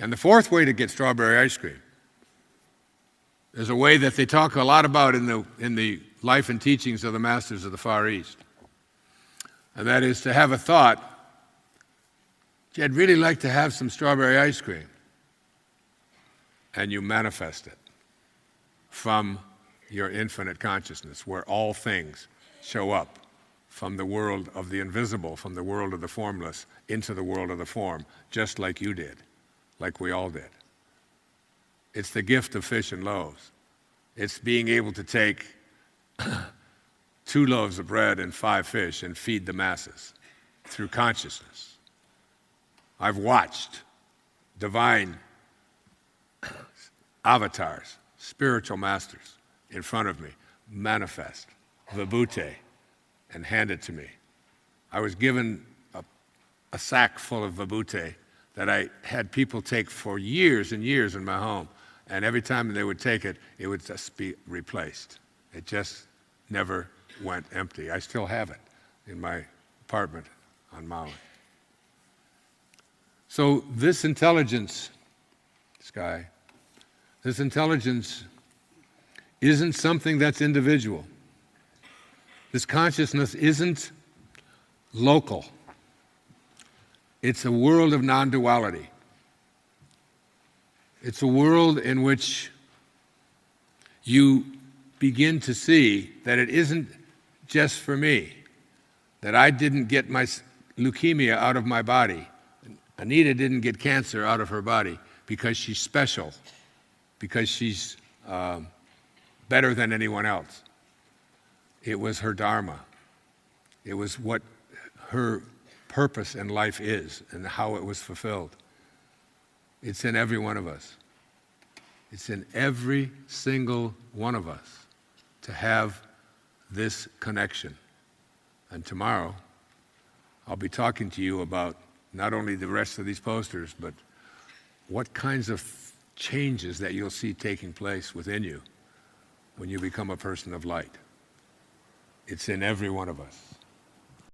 And the fourth way to get strawberry ice cream is a way that they talk a lot about in the life and teachings of the masters of the Far East. And that is to have a thought, gee, I'd really like to have some strawberry ice cream. And you manifest it from your infinite consciousness, where all things show up from the world of the invisible, from the world of the formless, into the world of the form, just like you did. Like we all did. It's the gift of fish and loaves. It's being able to take 2 loaves of bread and 5 fish and feed the masses through consciousness. I've watched divine avatars, spiritual masters in front of me manifest vibhuti and hand it to me. I was given a sack full of vibhuti that I had people take for years and years in my home. And every time they would take it, it would just be replaced. It just never went empty. I still have it in my apartment on Maui. So this intelligence, Sky, this intelligence isn't something that's individual. This consciousness isn't local. It's a world of non-duality. It's a world in which you begin to see that it isn't just for me, that I didn't get my leukemia out of my body. Anita didn't get cancer out of her body because she's special, because she's better than anyone else. It was her dharma. It was what her purpose in life is and how it was fulfilled. It's in every one of us. It's in every single one of us to have this connection. And tomorrow, I'll be talking to you about not only the rest of these posters, but what kinds of changes that you'll see taking place within you when you become a person of light. It's in every one of us.